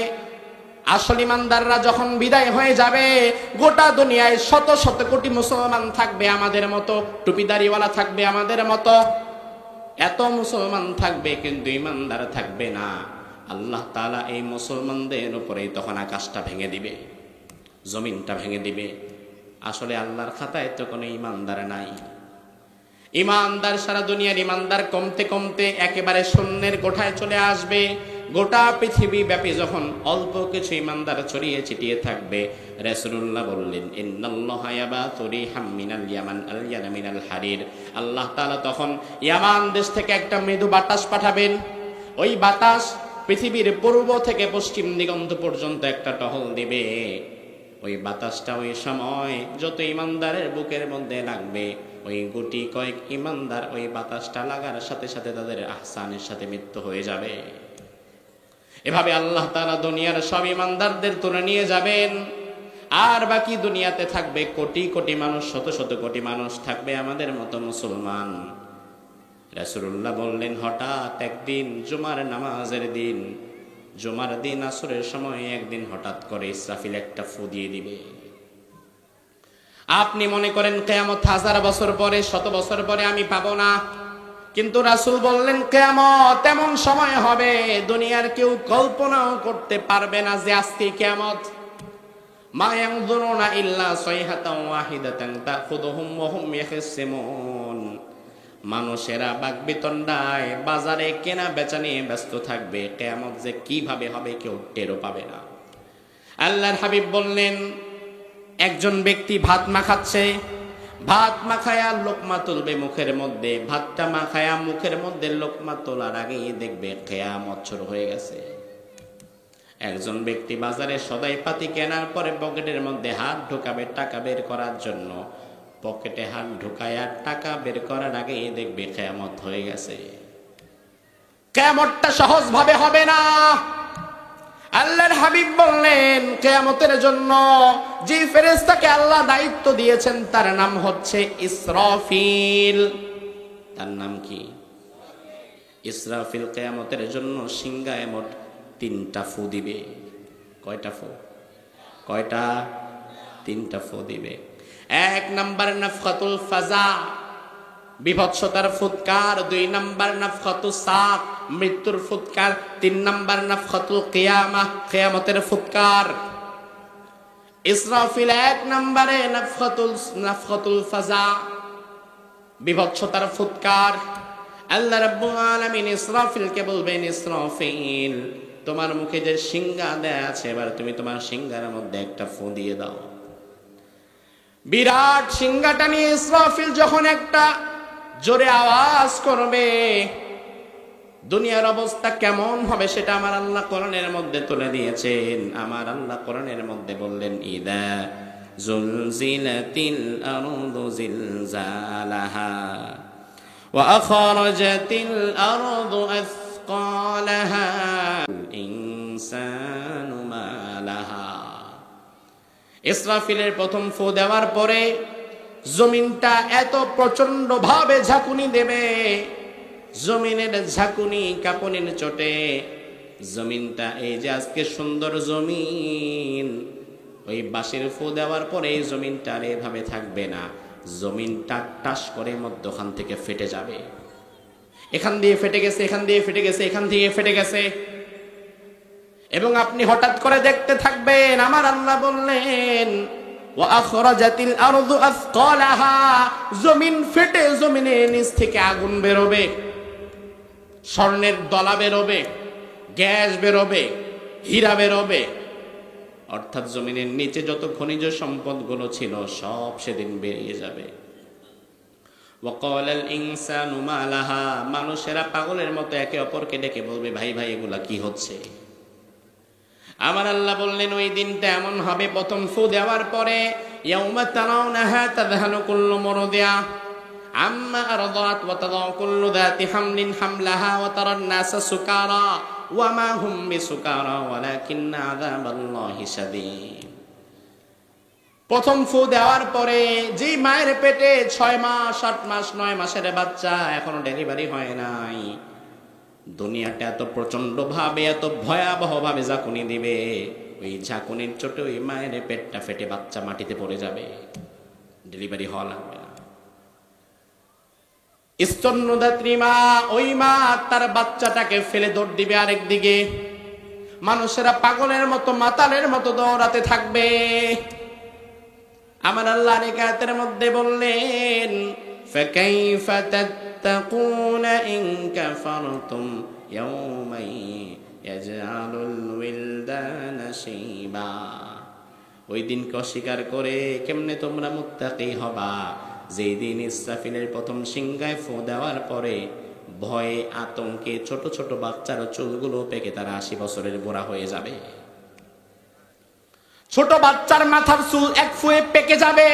আসল ইমানদাররা যখন বিদায় হয়ে যাবে, গোটা দুনিয়ায় শত শত কোটি মুসলমান থাকবে আমাদের মতো, টুপিদারিওয়ালা থাকবে আমাদের মতো, এত মুসলমান থাকবে, কিন্তু ইমানদার থাকবে না। আল্লাহ তাআলা এই মুসলমানদের উপরেই তখন আকাশটা ভেঙে দিবে, জমিনটা ভেঙে দিবে। আসলে আল্লাহর খাতায় তো কোনো ইমানদার নাই। ইমানদার সারা দুনিয়ার ইমানদার কমতে কমতে একেবারে শূন্যের কোঠায় চলে আসবে। গোটা পৃথিবী ব্যাপী যখন অল্প কিছু ইমানদার ছড়িয়ে ছিটিয়ে থাকবে, রাসূলুল্লাহ বললেন, ইন্নাল্লাহা ইয়াবাতু রিহাম মিনাল ইয়ামান আল-ইয়ানা মিনাল হারির। আল্লাহ তাআলা তখন ইয়ামান দেশ থেকে একটা মৃদু বাতাস পাঠাবেন। ওই বাতাস পৃথিবীর পূর্ব থেকে পশ্চিম দিগন্ত পর্যন্ত একটা টহল দিবে। ওই বাতাসটা ওই সময় যত ইমানদারের বুকের মধ্যে লাগবে, ওই গুটি কয়েক ইমানদার ওই বাতাসটা লাগার সাথে সাথে তাদের আহসানের সাথে মৃত্যু হয়ে যাবে। এভাবে আল্লাহ তাআলা দুনিয়ার সব ইমানদারদের তুলে নিয়ে যাবেন, আর বাকি দুনিয়াতে থাকবে কোটি কোটি মানুষ, শত শত কোটি মানুষ থাকবে আমাদের মতো মুসলমান। রাসূলুল্লাহ বললেন, হঠাৎ একদিন জুমার নামাজের দিন, জুমার দিন আসরের সময় একদিন হঠাৎ করে ইসরাফিল একটা ফু দিয়ে দিবে। আপনি মনে করেন কিয়ামত 1000 বছর পরে, 100 বছর পরে আমি পাবো না, কিন্তু রাসূল বললেন কিয়ামত এমন সময় হবে দুনিয়ার কেউ কল্পনাও করতে পারবে না যে আজকে কিয়ামত। মা ইয়ানজুরুনা ইল্লা সাইহাতান ওয়াহিদাতান তাখুদুহুম ওয়া হুম ইয়াখসিমুন। মানুষেরা বাকবিতণ্ডায় বাজারে কেনা বেচা নিয়ে ব্যস্ত থাকবে, কিয়ামত যে কিভাবে হবে কেউ টেরও পাবে না। আল্লাহর হাবিব বললেন, একজন ব্যক্তি ভাত মাখাচ্ছে, ভাত মাখায়া লোকমা তুলবে মুখের মধ্যে, ভাতটা মাখায়া মুখের মধ্যে লোকমা তোলার আগেই দেখবে কিয়ামত শুরু হয়ে গেছে। একজন ব্যক্তি বাজারে সদাই পাতি কেনার পরে পকেটের মধ্যে হাত ঢোকাবে টাকা বের করার জন্য, পকেটে হাত ঢুকায়া টাকা বের করার আগেই দেখবে কিয়ামত হয়ে গেছে। কিয়ামতটা সহজ ভাবে হবে না। আল্লাহর হাবিব বললেন, কিয়ামতের জন্য যে ফেরেশতাকে আল্লাহ দায়িত্ব দিয়েছেন তার নাম হচ্ছে ইসরাফিল। তার নাম কি? ইসরাফিল কিয়ামতের জন্য সিংহায় মোট 3টা ফু দিবে। কয়টা ফু? কয়টা? 3টা ফু দিবে। 1 নাম্বার নাফখাতুল ফাজা, বিভৎসতার ফুৎকার। 2 নাম্বার নাফখাতুস সাক, মৃত্যুর ফুৎকার। 3 নাম্বার নাফখাতুল কিয়ামা, কিয়ামতের ফুৎকার। ইসরাফিল 1 নম্বরে নাফখাতুল ফাজা, বিভৎসতার ফুৎকার। আল্লাহ রাব্বুল আলামিন ইসরাফিলকে বলবেন, ইসরাফিল তোমার মুখে যে সিংহা দেয়া আছে, এবার তুমি তোমার সিংহার মধ্যে একটা ফু দিয়ে দাও। বিরাট সিংহাটা নিয়ে ইসরাফিল যখন একটা জোরে আওয়াজ করবে, দুনিয়ার অবস্থা কেমন হবে সেটা আমার আল্লাহ কোরআনের মধ্যে তুলে দিয়েছেন। আমার আল্লাহ কোরআনের মধ্যে বললেন, ইদা জুলজিলাতিল আরদু জিলজালাহা ওয়া আখরাজাতিল আরদু আথকালাহা ইনসানু মা লাহা। ইসরাফিলের প্রথম ফু দেওয়ার পরে জমিনটা এত প্রচন্ড ভাবে ঝাঁকুনি দেবে, জমিনের ঝাঁকুনি কাঁপুনির চোটে জমিনটা, এই যে আজকে সুন্দর জমিন, ওই বাঁশির ফু দেওয়ার পরে এই জমিনটা আর এভাবে থাকবে না, জমিনটা টাস করে মধ্যখান থেকে ফেটে যাবে। এখান দিয়ে ফেটে গেছে, এখান দিয়ে ফেটে গেছে, এখান দিয়ে ফেটে গেছে, এবং আপনি হঠাৎ করে দেখতে থাকবেন। আমার আল্লাহ বললেন, ওয়া আখরাজাতিল আরদু আথকালাহা, জমিন ফেটে জমিনের নিচ থেকে আগুন বেরোবে, স্বর্ণের দলা বেরোবে, গ্যাস বেরোবে, হীরা বেরোবে, অর্থাৎ জমিনের নিচে যত খনিজ সম্পদগুলো ছিল সব সেদিন বেরিয়ে যাবে। ওয়া ক্বালাল ইনসানু মা লাহা, মানুষেরা পাগলের মতো একে অপরকে ডেকে বলবে, ভাই ভাই এগুলা কি হচ্ছে? আমার আল্লাহ বললেন, ওই দিনটা এমন হবে, প্রথম ফু দেওয়ার পরে ইয়াউমা তারাউনাহা তাযহালু কুল্লু মুরদিয়া আম্মা আরদাত ওয়া তাদাউ কুল্লু যাতি হামলিন হামলাহা ওয়া তারান নাসা সুকারা ওয়া মা হুম বিসুকারা ওয়ালাকিন্না আযাবাল্লাহি শাদীদ। প্রথম ফু দেওয়ার পরে যেই মায়ের পেটে 6 মাস 8 মাস 9 মাসের বাচ্চা এখনো ডেলিভারি হয় নাই, দুনিয়াটা এত প্রচন্ড ভাবে এত ভয়াবহ ভাবে ঝাঁকুনি দিবে, ওই ঝাঁকুনির চোটে ওই মায়ের পেটটা ফেটে বাচ্চা মাটিতে পড়ে যাবে, ডেলিভারি হওয়া লাগবে না। স্তন্যদাত্রী মা, ওই মা তার বাচ্চাটাকে ফেলে দৌড় দিবে আরেক দিকে, মানুষেরা পাগলের মতো মাতালের মতো দৌড়াতে থাকবে। আমার আল্লাহ আয়াতের মধ্যে বললেন, ফাকাইফা তাত্তাকুনা ইন কাফারতুম ইয়াওমান ইয়াজআলুল উইলদানা শাইবা। ওই দিনকে অস্বীকার করে কেমনে তোমরা মুত্তাকি হবা, যেই দিন ইসরাফিলের প্রথম সিংহায় ফু দেওয়ার পরে ভয়ে আতঙ্কে ছোট ছোট বাচ্চার চুলগুলো পেকে তারা 80 বছরের বুড়া হয়ে যাবে। ছোট বাচ্চার মাথার চুল এক ফুয়ে পেকে যাবে,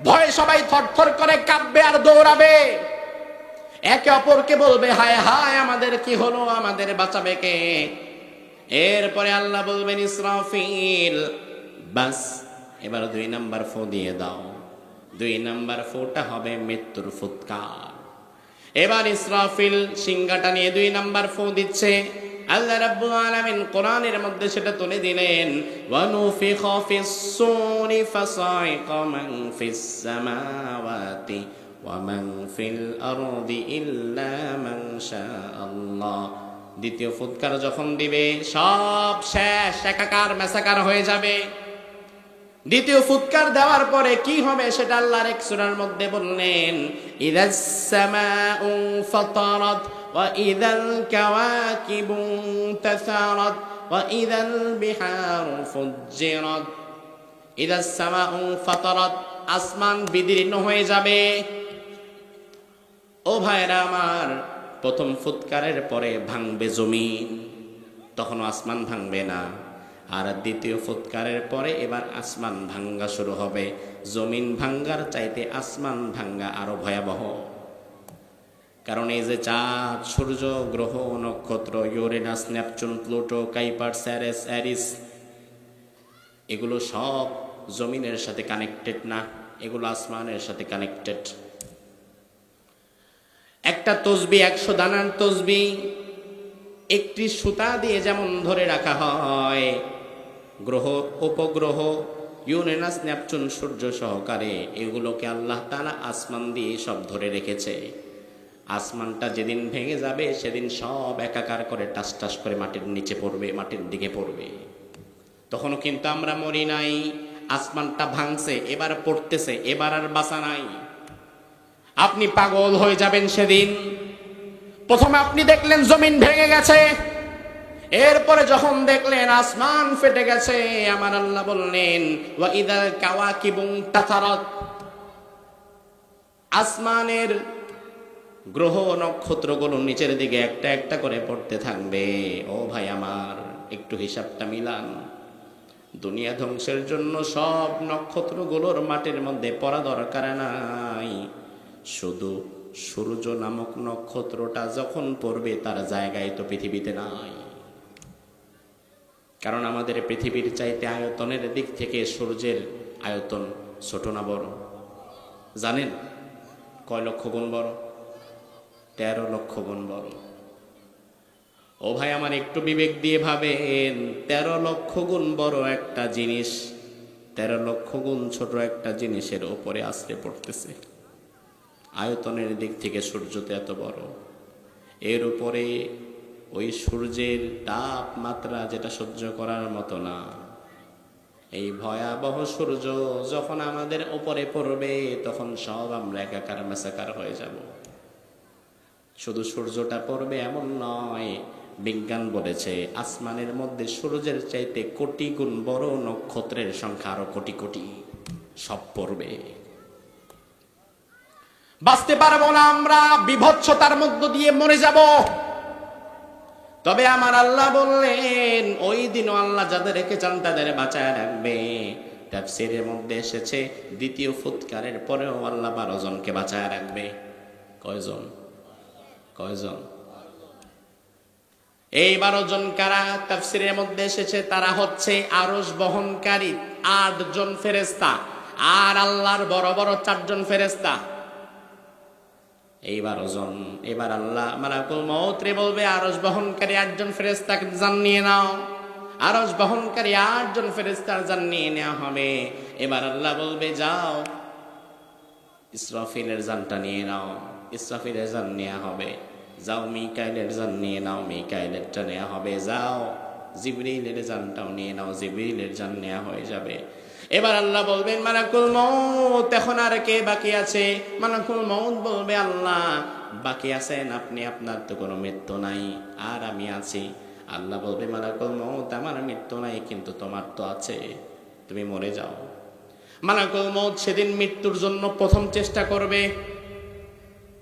ভয়ে সবাই থরথর করে কাঁপবে আর দৌড়াবে, একে অপরকে বলবে হায় হায় আমাদের কি হলো, আমাদের বাঁচাবে কে? এরপরে আল্লাহ বলবেন ইসরাফিল বাস এবার 2 নাম্বার ফু দিয়ে দাও। 2 নাম্বার ফুটা হবে মৃত্যুর ফুৎকার। এবার ইসরাফিল সিংহাটা নিয়ে 2 নাম্বার ফু দিচ্ছে। আল্লাহ রাব্বুল আলামিন কোরআনের মধ্যে সেটা তুলে দিলেন, ওয়া নুফিখা ফিস সূরি ফাসাইকা মান ফিস সামাওয়াতি ওয়া মান ফিল আরদি ইল্লা মান শাআল্লাহ। দ্বিতীয় ফুৎকার যখন দিবে সব শেষ, একাকার মেসাকার হয়ে যাবে। দ্বিতীয় ফুৎকার দেওয়ার পরে কি হবে সেটা আল্লাহর এক সূরার মধ্যে বললেন, ইযাস সামাউ ফাতারাত ওয়া ইযাল কাওয়াকিবু তাসারাত ওয়া ইযাল বিহারু ফুজ্জিরাত। ইযাস সামাউ ফাতারাত, আসমান বিদীর্ণ হয়ে যাবে। ও ভাইরা আমার, প্রথম ফুৎকারের পরে ভাঙবে জমিন, তখন আসমান ভাঙবে না। আর দ্বিতীয় ফুৎকারের পরে এবার আসমান ভাঙ্গা শুরু হবে। জমিন ভাঙ্গার চাইতে আসমান ভাঙ্গা আরো ভয়াবহ। কারণ এই যে চাঁদ, সূর্য, গ্রহ, নক্ষত্র, ইউরেনাস, নেপচুন, প্লুটো, কাইপার, স্যারেস, অ্যারিস, এগুলো সব জমিনের সাথে কানেক্টেড না, এগুলো আসমানের সাথে কানেক্টেড। একটা তসবি 100 দানার তসবি একটি সুতা দিয়ে যেমন ধরে রাখা হয়, গ্রহ, উপগ্রহ, ইউরেনাস, নেপচুন, সূর্য সহকারে এগুলোকে আল্লাহ তাআলা আসমান দিয়ে সব ধরে রেখেছে। আসমানটা যেদিন ভেঙে যাবে সেদিন সব একাকার করে টাস টাস করে মাটির নিচে পড়বে, মাটির দিকে পড়বে। তখনও কিন্তু আমরা মরি নাই, আসমানটা ভাঙছে, এবার পড়তেছে, এবার আর বাঁচা নাই। আপনি পাগল হয়ে যাবেন সেদিন। প্রথমে আপনি দেখলেন জমিন ভেঙে গেছে, এরপরে যখন দেখলেন আসমান ফেটে গেছে, আমার আল্লাহ বললেন ওয়া ইযাল কাওয়াকিবু তাসারাত, আসমানের গ্রহ নক্ষত্রগুলো নিচের দিকে একটা একটা করে পড়তে থাকবে। ও ভাই আমার, একটু হিসাবটা মিলান। দুনিয়া ধ্বংসের জন্য সব নক্ষত্রগুলোর মাটির মধ্যে পড়া দরকার নাই, শুধু সূর্য নামক নক্ষত্রটা যখন পড়বে তার জায়গায় তো পৃথিবীতে নাই। কারণ আমাদের পৃথিবীর চাইতে আয়তনের দিক থেকে সূর্যের আয়তন ছোট না বড়? জানেন কয় লক্ষ গুণ বড়? 13 লক্ষ গুণ বড়। ও ভাই আমার, একটু বিবেক দিয়ে ভাবেন, 13 লক্ষ গুণ বড় একটা জিনিস 13 লক্ষ গুণ ছোট একটা জিনিসের উপরে আছড়ে পড়তেছে। আয়তনের দিক থেকে সূর্য তো এত বড়, এর উপরে ওই সূর্যের তাপমাত্রা যেটা সহ্য করার মতো না। এই ভয়াবহ সূর্য যখন আমাদের উপরে পড়বে তখন সব আমরা একাকার মেসাকার হয়ে যাব। শুধু সূর্যটা পড়বে এমন নয়, বিজ্ঞান বলেছে আসমানের মধ্যে সূর্যের চাইতে কোটি গুণ বড় নক্ষত্রের সংখ্যা আরো কোটি কোটি, সব পড়বে। বাঁচতে পারবো না আমরা, বিভৎসতার মধ্য দিয়ে মরে যাব। তবে আমার আল্লাহ বললেন ওই দিনও আল্লাহ যাদের রেখে চান তাদের বাঁচায় রাখবে। তাফসীরের মধ্যে এসেছে দ্বিতীয় ফুৎকারের পরেও আল্লাহ 12 জনকে বাঁচায় রাখবে। কয়জন? কয়জন? এই 12 জন কারা? তাফসীরের মধ্যে এসেছে তারা হচ্ছে আরশ বহনকারী 8 জন ফেরেশতা, আর আল্লাহর বড় বড় 4 জন ফেরেশতা, এই 12 জন। এবার আল্লাহ মালাকুল মউত রে বলবে, আরশ বহনকারী 8 জন ফেরেশতাকে জান নিয়ে নাও। আরশ বহনকারী 8 জন ফেরেশতার জান নিয়ে নেওয়া হবে। এবার আল্লাহ বলবে, যাও ইসরাফিলের জানটা নিয়ে নাও। ইসরাফিলের জান নেওয়া হবে। যাও মিকাইলের জান নিয়ে নাও, মিকাইলেরটা নেওয়া হবে। যাও জিবরিলের জানটাও নিয়ে নাও, জিবরিলের জান নেওয়া হয়ে যাবে। এবার আল্লাহ বলবেন, মালাকুল মউত এখন আর কে বাকি আছে? মালাকুল মউত বলবে, আল্লাহ বাকি আছেন আপনি, আপনার তো কোনো মৃত্যু নাই, আর আমি আছি। আল্লাহ বলবে, মালাকুল মউত আমার মৃত্যু নাই, কিন্তু তোমার তো আছে, তুমি মরে যাও। মালাকুল মউত সেদিন মৃত্যুর জন্য প্রথম চেষ্টা করবে,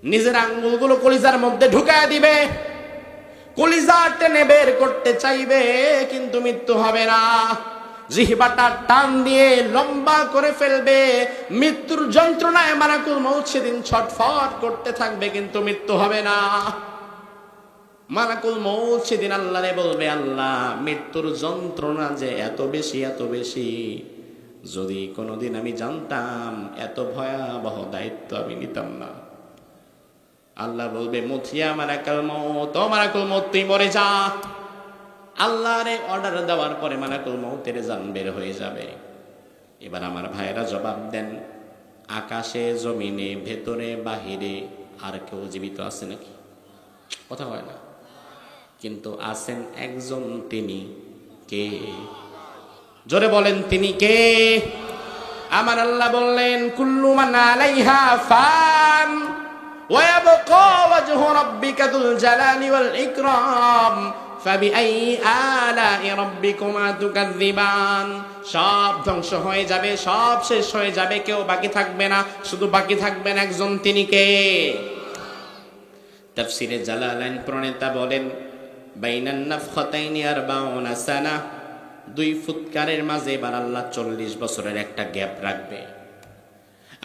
নিজের আঙ্গুলগুলো কলিজার মধ্যে ঢুকায় দিবে, কলিজা টেনে বের করতে চাইবে, কিন্তু মৃত্যু হবে না। জিহ্বাটা টান দিয়ে লম্বা করে ফেলবে। মৃত্যুর যন্ত্রণায় মালাকুল মউত সেদিন ছটফট করতে থাকবে, কিন্তু মৃত্যু হবে না। মালাকুল মউত সেদিন আল্লাহরে বলবে, আল্লাহ মৃত্যুর যন্ত্রণা যে এত বেশি, এত বেশি, যদি কোনোদিন আমি জানতাম এত ভয়াবহ দায়িত্ব আমি নিতাম না। আল্লাহ বলবে, মুথিয়া মালাকুল মউত, ও মালাকুল মউত তুই মরে যা। আল্লাহরে অর্ডার দেওয়ার পরে মালাকুল মউতের জান বের হয়ে যাবে। এবার আমার ভাইরা জবাব দেন, আকাশে জমিনে ভেতরে বাহিরে আর কেউ জীবিত আছে নাকি? কথা হয় না। কিন্তু আছেন একজন, তিনি কে? জোরে বলেন, তিনি কে? আমার আল্লাহ বললেন, কুল্লু মান আলাইহা ফান ওয়া ইয়াবকা ওয়াজহু রাব্বিকা যুল জালালি ওয়াল ইকরাম ফাবিআই আলাই রাব্বিকুমা তুকাযযিবান। সব ধ্বংস হয়ে যাবে, সব শেষ হয়ে যাবে, কেউ বাকি থাকবে না, শুধু বাকি থাকবেন একজন, তিনি কে? তাফসীরে জালালাইন প্রণেতা বলেন, বাইনান নাফখাতাইনি 40 সানা, 2 ফুৎকারের মাঝে এবার আল্লাহ 40 বছরের একটা গ্যাপ রাখবে।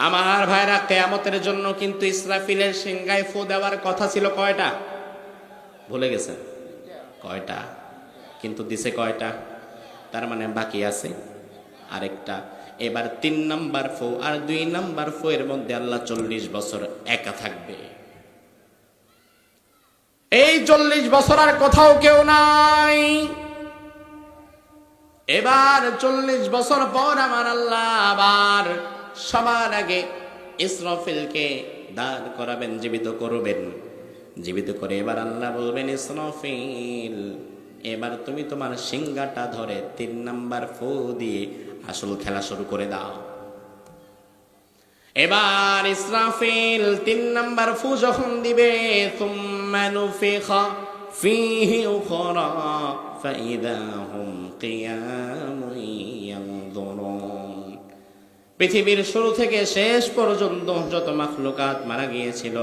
আমার ভাইরা, কিয়ামতের জন্য কিন্তু ইসরাফিলের সিংহায় ফু দেওয়ার কথা ছিল কয়টা? ভুলে গেছেন কয়টা? কিন্তু দিছে কয়টা? তার মানে বাকি আছে আরেকটা। এবার 3 নাম্বার ফু আর 2 নাম্বার ফু এর মধ্যে আল্লাহ 40 বছর একা থাকবে। এই 40 বছর আর কোথাও কেউ নাই। এবার 40 বছর পর আমার আল্লাহ আবার সবার আগে ইসরাফিলকে দাঁড় করাবেন, জীবিত করবেন। জীবিত করে এবার আল্লাহ বলবেন, ইসরাফিল এবার তুমি তোমার সিংহাটা ধরে 3 নাম্বার ফু দিয়ে আসল খেলা শুরু করে দাও। এবার ইসরাফিল 3 নাম্বার ফু যখন দিবে, সুম্মা নুফিখা ফীহি উখরা ফাইদা হুম কিয়ামুন ইয়ানজুরুন। পৃথিবীর শুরু থেকে শেষ পর্যন্ত যত মাখলুকাত মারা গিয়েছিল,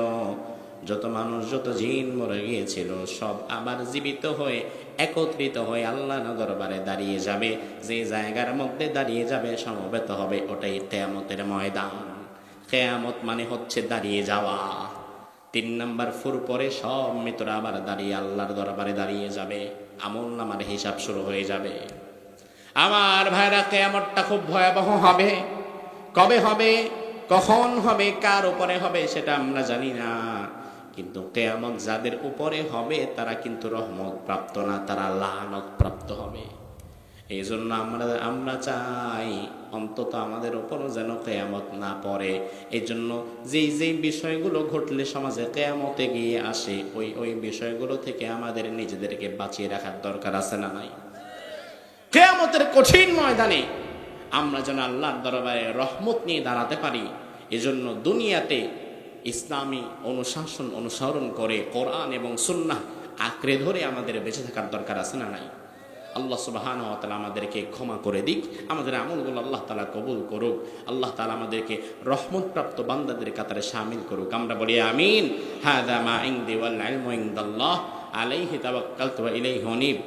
যত মানুষ, যত জিন মরে গিয়েছিল, সব আবার জীবিত হয়ে একত্রিত হয়ে আল্লাহর দরবারে দাঁড়িয়ে যাবে। যে জায়গার মধ্যে দাঁড়িয়ে যাবে, সমবেত হবে, ওটাই কিয়ামতের ময়দান। কিয়ামত মানে হচ্ছে দাঁড়িয়ে যাওয়া। 3 নাম্বার ফুর পরে সব মৃতরা আবার দাঁড়িয়ে আল্লাহর দরবারে দাঁড়িয়ে যাবে, আমলনামার হিসাব শুরু হয়ে যাবে। আমার ভাইরা, কিয়ামতটা খুব ভয়াবহ হবে। কবে হবে, কখন হবে, কার উপরে হবে সেটা আমরা জানি না, কিন্তু কিয়ামত যাদের উপরে হবে তারা কিন্তু রহমত প্রাপ্ত না, তারা লানত প্রাপ্ত হবে। এই জন্য আমরা চাই অন্তত আমাদের উপরও যেন কিয়ামত না পড়ে। এই জন্য যেই বিষয়গুলো ঘটলে সমাজে কিয়ামতে গিয়ে আসে, ওই বিষয়গুলো থেকে আমাদের নিজেদেরকে বাঁচিয়ে রাখার দরকার আছে না নাই? কিয়ামতের কঠিন ময়দানে আমরা যেন আল্লাহর দরবারে রহমত নিয়ে দাঁড়াতে পারি। এজন্য দুনিয়াতে ইসলামী অনুশাসন অনুসরণ করে কোরআন এবং সুন্নাহ আঁকড়ে ধরে আমাদের বেঁচে থাকার দরকার আছে না নাই? আল্লাহ সুবহানাহু ওয়া তাআলা আমাদেরকে ক্ষমা করে দিক, আমাদের আমলগুলো আল্লাহ তাআলা কবুল করুক, আল্লাহ তাআলা আমাদেরকে রহমতপ্রাপ্ত বান্দাদের কাতারে শামিল করুক। আমরা বলি আমিন। হাযা মা ইনদি ওয়াল ইলমু ইনদাল্লাহ আলাইহি তাওয়াক্কালতু ওয়া ইলাইহি উনীব।